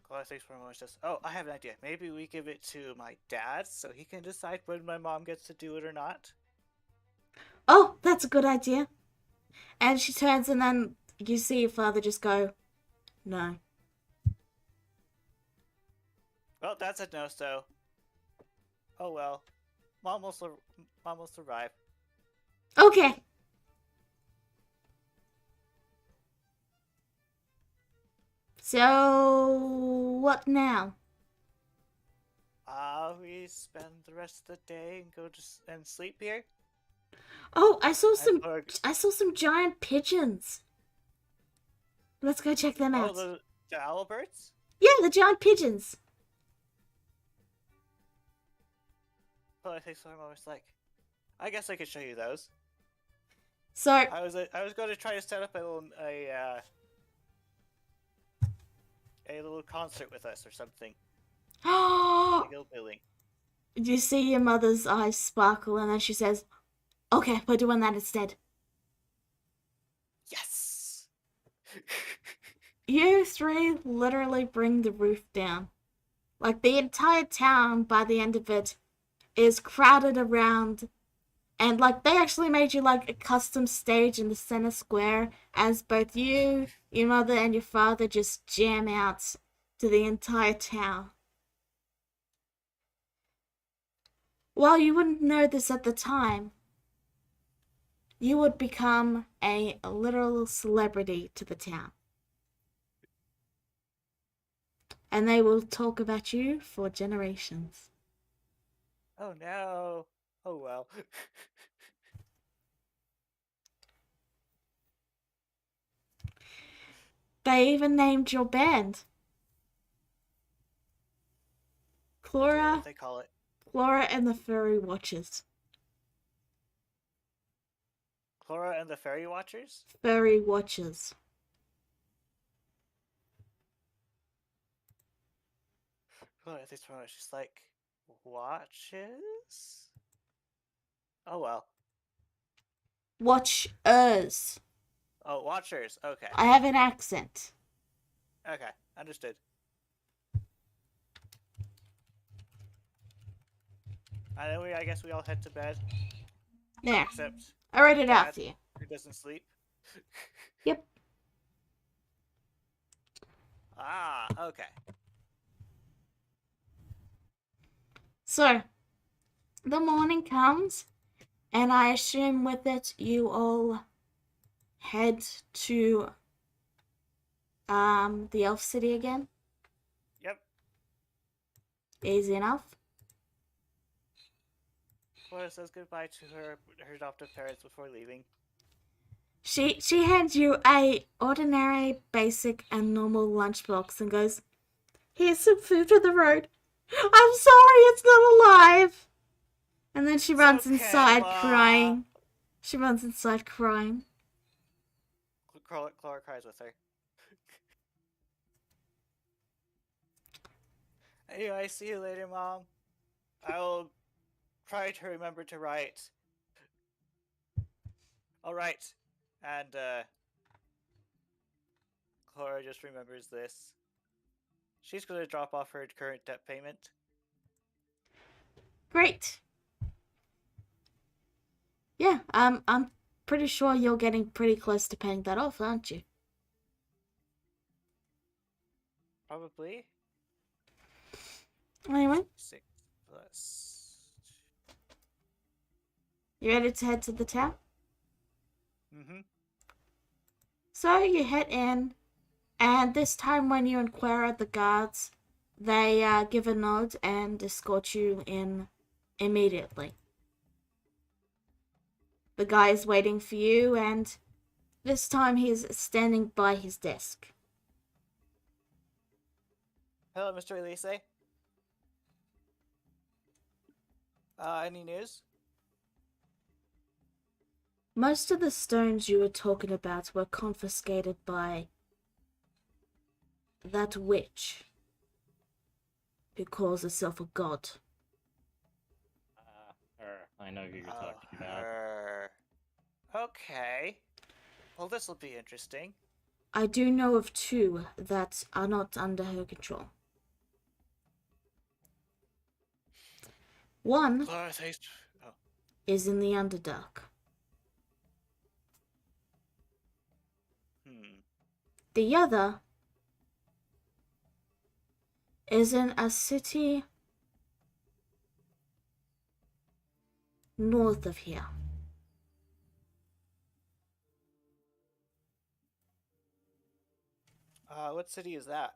Claudia thinks for a moment, says, "Oh, I have an idea. Maybe we give it to my dad so he can decide when my mom gets to do it or not." Oh, that's a good idea. And she turns and then you see your father just go, "No." Well, that's a no, so. Oh well. Mom will survive. Okay. So, what now? We spend the rest of the day and go to and sleep here. Oh, I heard- saw some giant pigeons. Let's go check them Oh, out. the owlbirds? Yeah, the giant pigeons. Well, I think so. I'm always like, I guess I could show you those. So, I was going to try to set up a little concert with us or something. Like a billing. you see your mother's eyes sparkle and then she says, "Okay, we're doing that instead." Yes. You three literally bring the roof down. Like, the entire town, by the end of it, is crowded around. And, like, they actually made you, like, a custom stage in the center square as both you, your mother, and your father just jam out to the entire town. While you wouldn't know this at the time, you would become a literal celebrity to the town. And they will talk about you for generations. Oh no. Oh well. They even named your band. What Clara, do they call it? Clara and the Furry Watchers. Clara and the Fairy Watchers? Furry Watchers. Clara thinks for a moment. She's like, watches? Oh well. Watchers. Oh, watchers. Okay. I have an accent. Okay, understood. And then I guess we all head to bed, There. except I read it out Dad, for you. who doesn't sleep. Yep. Ah, okay. So, the morning comes, and I assume with it you all head to the elf city again. Yep. Easy enough. Cora says goodbye to her adoptive parents before leaving. She hands you a ordinary, basic, and normal lunchbox and goes, "Here's some food for the road. I'm sorry, it's not alive." And then she It's runs okay, inside Ma. crying. She runs inside crying. Cora cries with her. Anyway, see you later, Mom. I will try to remember to write. All right. And Cora just remembers this. She's going to drop off her current debt payment. Great. Yeah, I'm pretty sure you're getting pretty close to paying that off, aren't you? Probably. Anyway, 6 plus. you ready to head to the town? Mm-hmm. So you head in, and this time when you inquire at the guards, they give a nod and escort you in immediately. The guy is waiting for you, and this time he's standing by his desk. Hello, Mr. Elise. Any news? Most of the stones you were talking about were confiscated by that witch who calls herself a god. Her. I know who you're talking about. Her. Okay. Well, this will be interesting. I do know of two that are not under her control. One Clara, thanks. Oh. is in the Underdark. The other is in a city north of here. What city is that?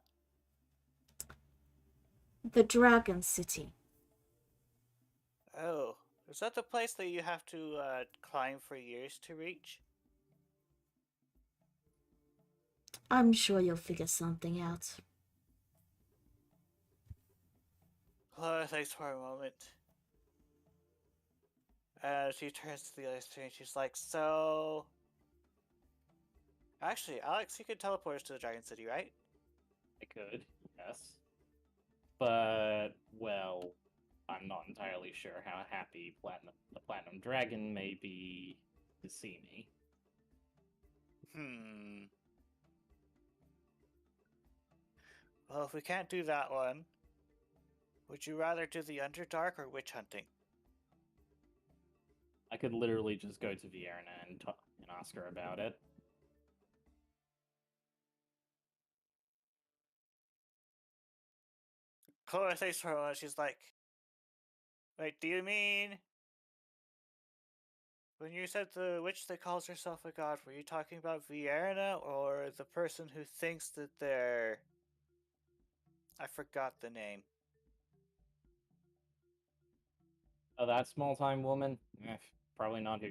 The Dragon City. Oh, is that the place that you have to climb for years to reach? I'm sure you'll figure something out. Clara thinks for a moment. She turns to the other three and she's like, so... Actually, Alex, you can teleport us to the Dragon City, right? I could, yes. But, well, I'm not entirely sure how happy the Platinum Dragon may be to see me. Well, if we can't do that one, would you rather do the Underdark or witch hunting? I could literally just go to Vienna and ask her about it. Cora thinks for a moment, she's like, wait, do you mean... When you said the witch that calls herself a god, were you talking about Vienna or the person who thinks that they're... I forgot the name. Oh, that small-time woman? Probably not who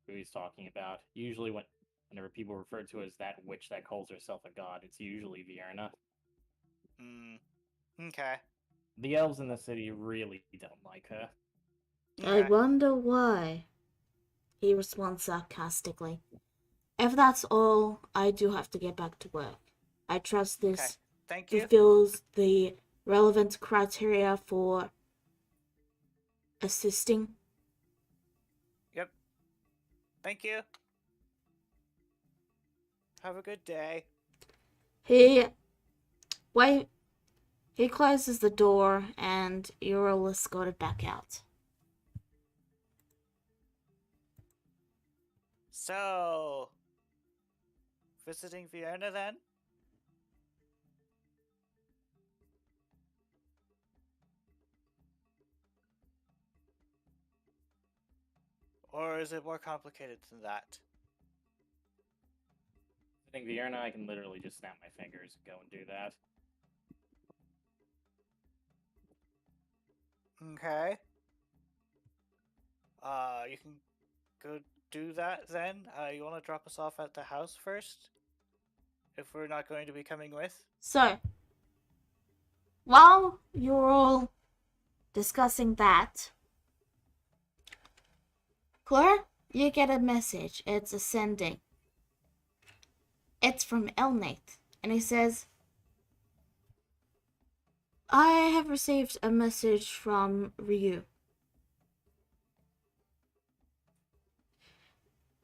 he's talking about. Usually whenever people refer to as that witch that calls herself a god, it's usually Vienna. Okay. The elves in the city really don't like her. I wonder why, he responds sarcastically. If that's all, I do have to get back to work. I trust this Thank you. fulfills the relevant criteria for assisting. Yep. Thank you. Have a good day. He Wait, he closes the door and you're all escorted back out. So, visiting Vienna then? Or is it more complicated than that? I think Vierna, I can literally just snap my fingers and go and do that. Okay. You can go do that then. You want to drop us off at the house first? If we're not going to be coming with? So, while you're all discussing that, Claire, you get a message. It's ascending. It's from Elnate, and he says, I have received a message from Ryu.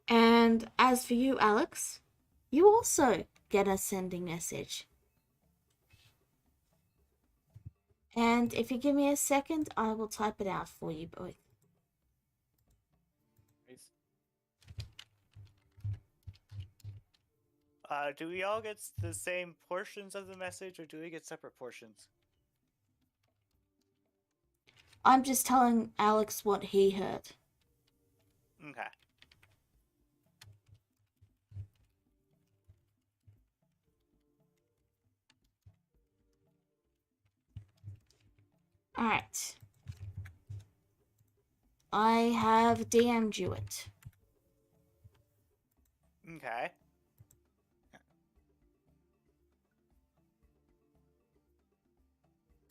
And as for you, Alex, you also get a sending message. And if you give me a second, I will type it out for you both. Do we all get the same portions of the message, or do we get separate portions? I'm just telling Alex what he heard. Okay. Alright. I have DM'd you it. Okay.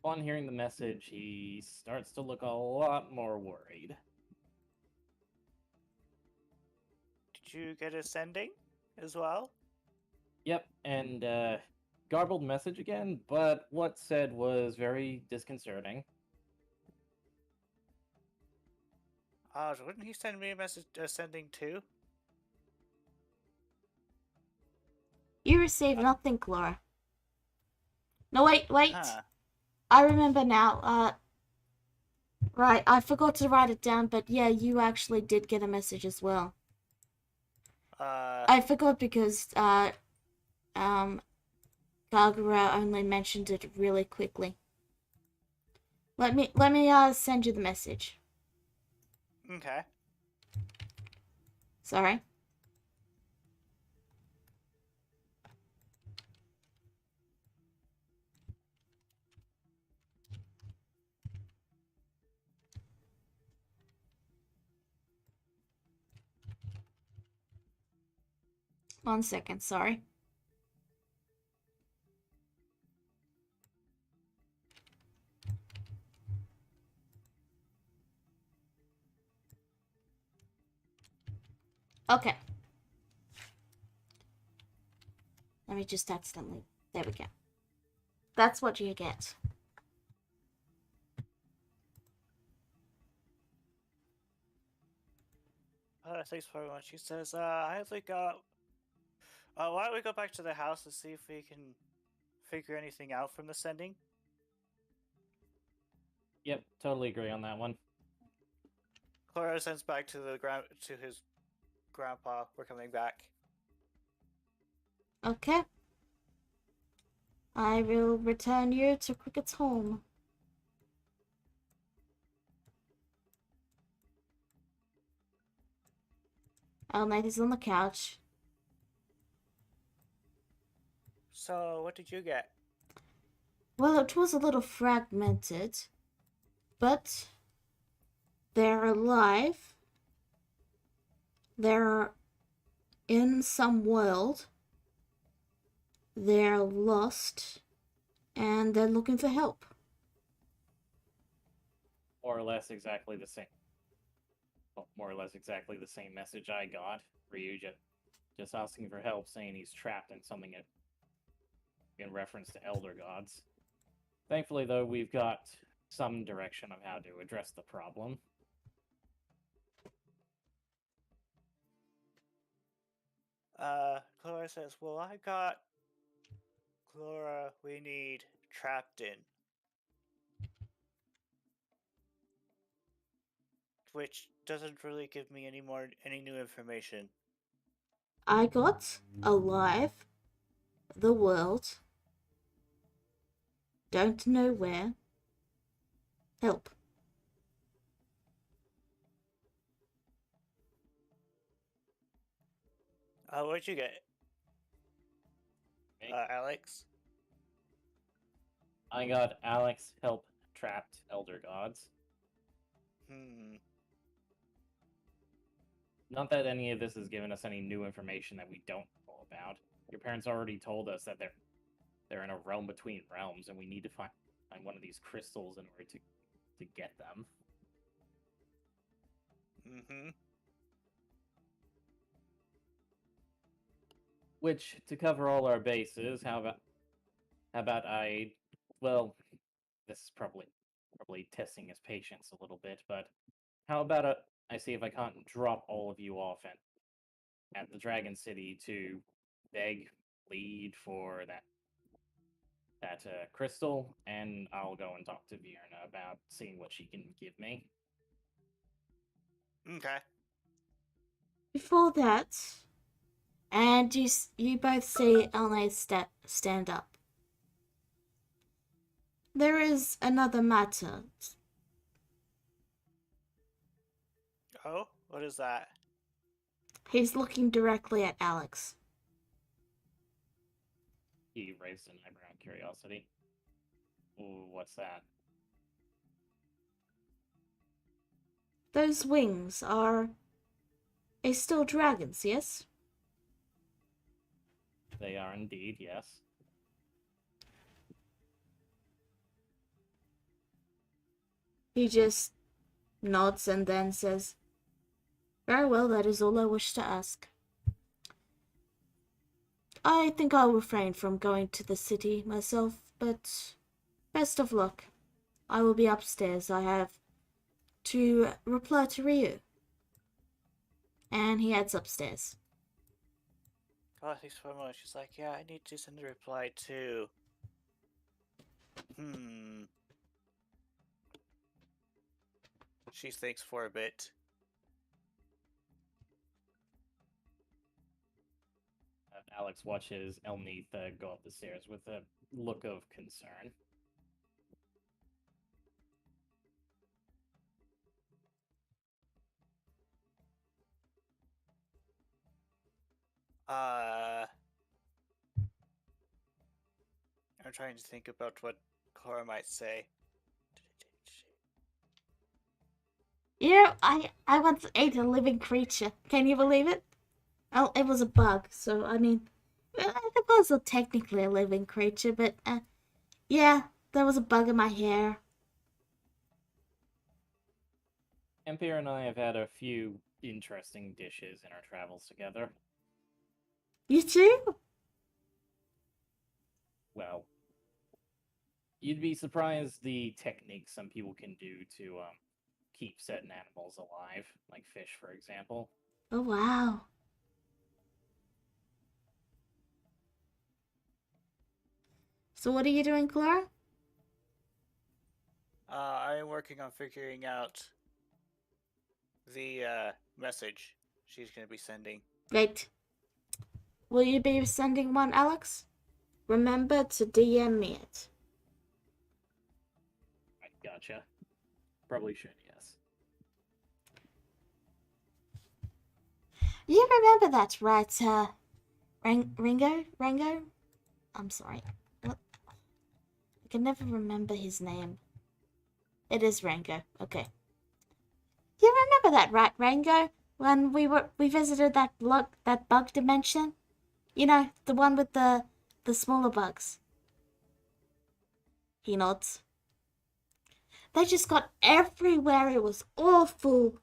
Upon hearing the message, he starts to look a lot more worried. Did you get a sending as well? Yep, and garbled message again, but what said was very disconcerting. Wouldn't he send me a message sending too? You received nothing, Clara. No, wait. Huh. I remember now. Right, I forgot to write it down, but yeah, you actually did get a message as well. I forgot because, Kagura only mentioned it really quickly. Let me, send you the message. Okay. Sorry. One second, sorry. Okay. Let me just accidentally. There we go. That's what you get. Thanks very much. He says, I think, why don't we go back to the house and see if we can figure anything out from the sending? Yep, totally agree on that one. Clara sends back to his grandpa. We're coming back. Okay. I will return you to Cricket's home. Elnate is on the couch. So, what did you get? Well, it was a little fragmented, but they're alive. They're in some world. They're lost, and they're looking for help. More or less exactly the same. Well, more or less exactly the same message I got. Ryuja just asking for help, saying he's trapped in something in reference to elder gods. Thankfully, though, we've got some direction of how to address the problem. Clara says, well, I got Chlora, we need trapped in. Which doesn't really give me any new information. I got alive, the world, don't know where, help. What'd you get? Me? Alex? I got Alex help trapped elder gods. Not that any of this has given us any new information that we don't know about. Your parents already told us that they're in a realm between realms, and we need to find one of these crystals in order to get them. Which, to cover all our bases, how about well, this is probably testing his patience a little bit, but how about I see if I can't drop all of you off at the Dragon City to beg, plead for that crystal, and I'll go and talk to Vierna about seeing what she can give me. Okay. Before that, and you both see Elnay stand up. There is another matter. Oh, what is that? He's looking directly at Alex. He raised an eyebrow in curiosity. Ooh, what's that? Those wings are still dragons, yes? They are indeed, yes. He just nods and then says, "Very well, that is all I wish to ask. I think I'll refrain from going to the city myself, but best of luck. I will be upstairs. I have to reply to Ryu." And he heads upstairs. Oh, thanks so much. She's like, yeah, I need to send a reply too. She thinks for a bit. Alex watches Elneath go up the stairs with a look of concern. I'm trying to think about what Cora might say. I once ate a living creature. Can you believe it? Oh, it was a bug, so I mean, it was technically a living creature, but yeah, there was a bug in my hair. Empire and I have had a few interesting dishes in our travels together. You too? Well, you'd be surprised the techniques some people can do to keep certain animals alive, like fish, for example. Oh, wow. So what are you doing, Clara? I am working on figuring out the message she's going to be sending. Great. Will you be sending one, Alex? Remember to DM me it. I gotcha. Probably should, yes. You remember that, right, Rango? I'm sorry. What? I can never remember his name. It is Rango. Okay. You remember that, right, Rango? When we visited that bug dimension? You know, the one with the smaller bugs. He nods. They just got everywhere. It was awful.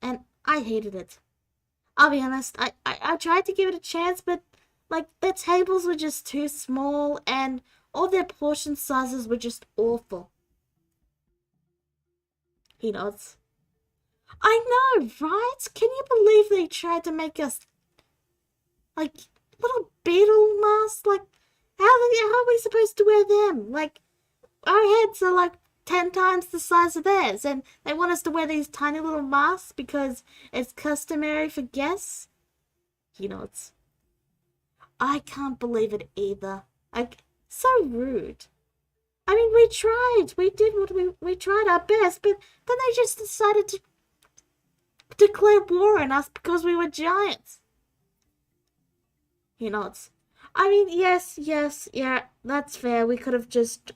And I hated it. I'll be honest, I tried to give it a chance, but like their tables were just too small and all their portion sizes were just awful. He nods. I know, right? Can you believe they tried to make us like little beetle masks? Like, how are we supposed to wear them? Like, our heads are like 10 times the size of theirs, and they want us to wear these tiny little masks because it's customary for guests. I can't believe it either. Like, so rude. I mean, we tried. We did what we tried our best, but then they just decided to declare war on us because we were giants. I mean, yes, yeah, that's fair. We could have just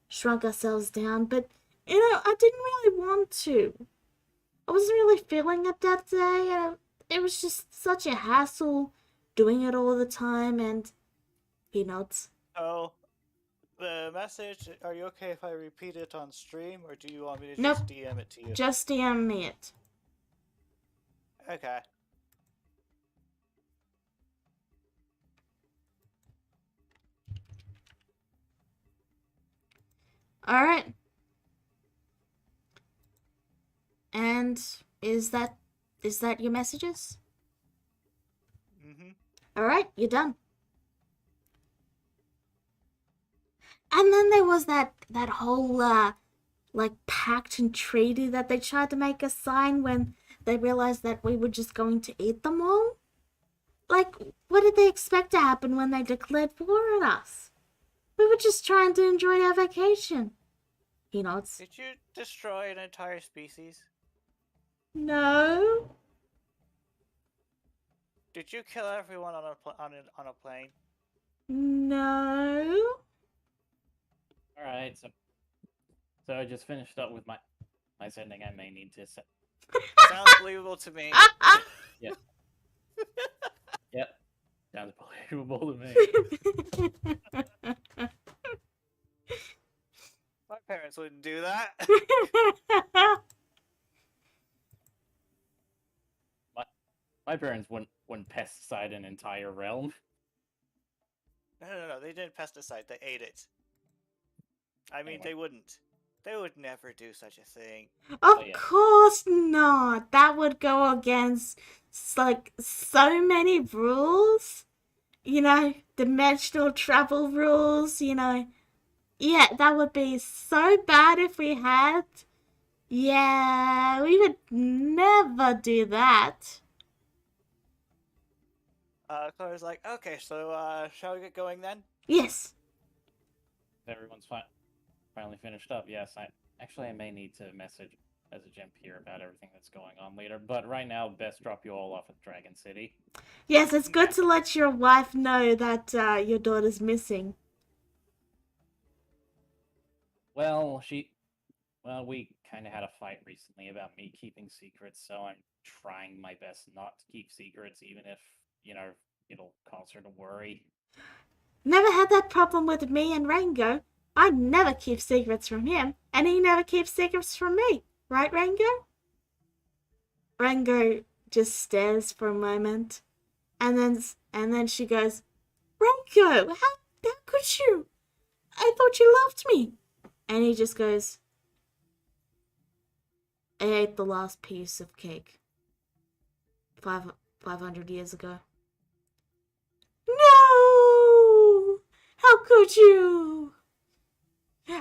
shrunk ourselves down, but I didn't really want to. I wasn't really feeling it that day, and it was just such a hassle doing it all the time, and it's Oh, the message. Are you okay if I repeat it on stream, or do you want me to nope, just DM it to you? just DM me it. Okay. All right. And is that your messages? Mhm. All right, you're done. And then there was that whole like pact and treaty that they tried to make us sign when they realized that we were just going to eat them all. Like, what did they expect to happen when they declared war on us? We were just trying to enjoy our vacation. It's Did you destroy an entire species? no. Did you kill everyone on a plane? No. All right, so I just finished up with my sending. I may need to set. Sounds believable to me. Yep. Yep. Sounds believable to me. My parents wouldn't do that. My parents wouldn't pesticide an entire realm. No. They didn't pesticide. They ate it. I mean, Anyway. they wouldn't. They would never do such a thing. Of yeah. course not. That would go against like so many rules. Dimensional travel rules, Yeah, that would be so bad if we had. Yeah, we would never do that. Clara's like, okay, so shall we get going then? Yes. Everyone's finally finished up. Yes, I may need to message as a Gem here about everything that's going on later. But right now, best drop you all off at Dragon City. Yes, it's good to let your wife know that your daughter's missing. Well, we kind of had a fight recently about me keeping secrets, so I'm trying my best not to keep secrets, even if, it'll cause her to worry. Never had that problem with me and Rango. I never keep secrets from him, and he never keeps secrets from me. Right, Rango? Rango just stares for a moment, and then she goes, Rango, how could you? I thought you loved me. And he just goes, I ate the last piece of cake 500 years ago. No! How could you?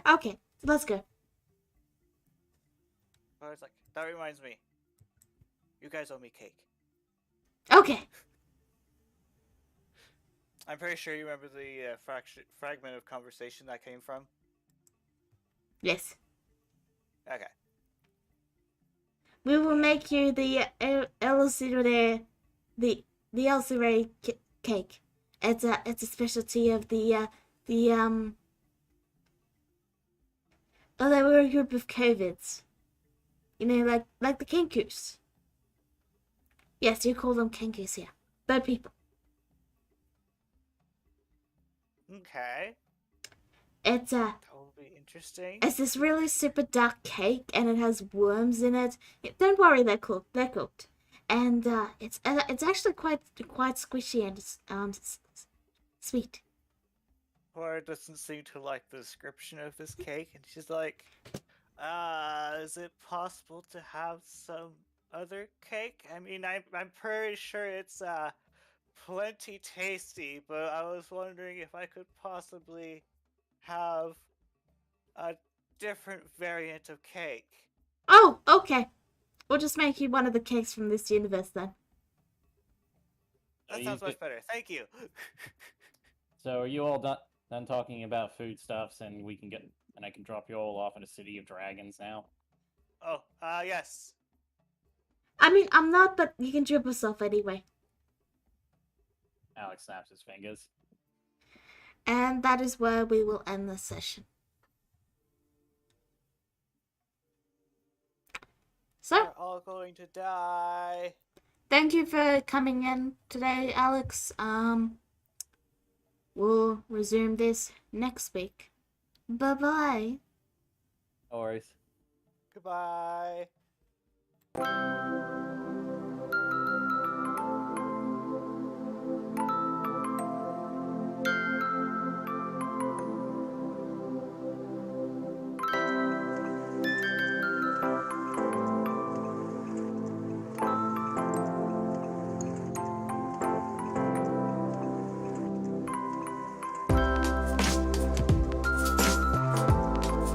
Okay, let's go. Clara's like, that reminds me. You guys owe me cake. Okay. I'm pretty sure you remember the fragment of conversation that came from. Yes. Okay. We will make you the Elcire, the Elcire cake. It's a specialty of the oh, they were a group of COVIDs. Like the Kenkus. Yes, you call them Kenkus here. Bird people. Okay. It's That will be interesting. It's this really super dark cake, and it has worms in it. Don't worry, they're cooked. They're cooked, and it's actually quite squishy and sweet. Clara doesn't seem to like the description of this cake, and she's like, is it possible to have some other cake? I mean, I'm pretty sure it's plenty tasty, but I was wondering if I could possibly have a different variant of cake. Oh, okay. We'll just make you one of the cakes from this universe then. That Are you sounds much better. Thank you. So are you all done talking about foodstuffs, and we can get and I can drop you all off in a city of dragons now? Oh, yes. I mean, I'm not, but you can drip us off anyway. Alex snaps his fingers. And that is where we will end the session. So, We're all going to die. thank you for coming in today, Alex. We'll resume this next week. Bye-bye. No worries. Goodbye.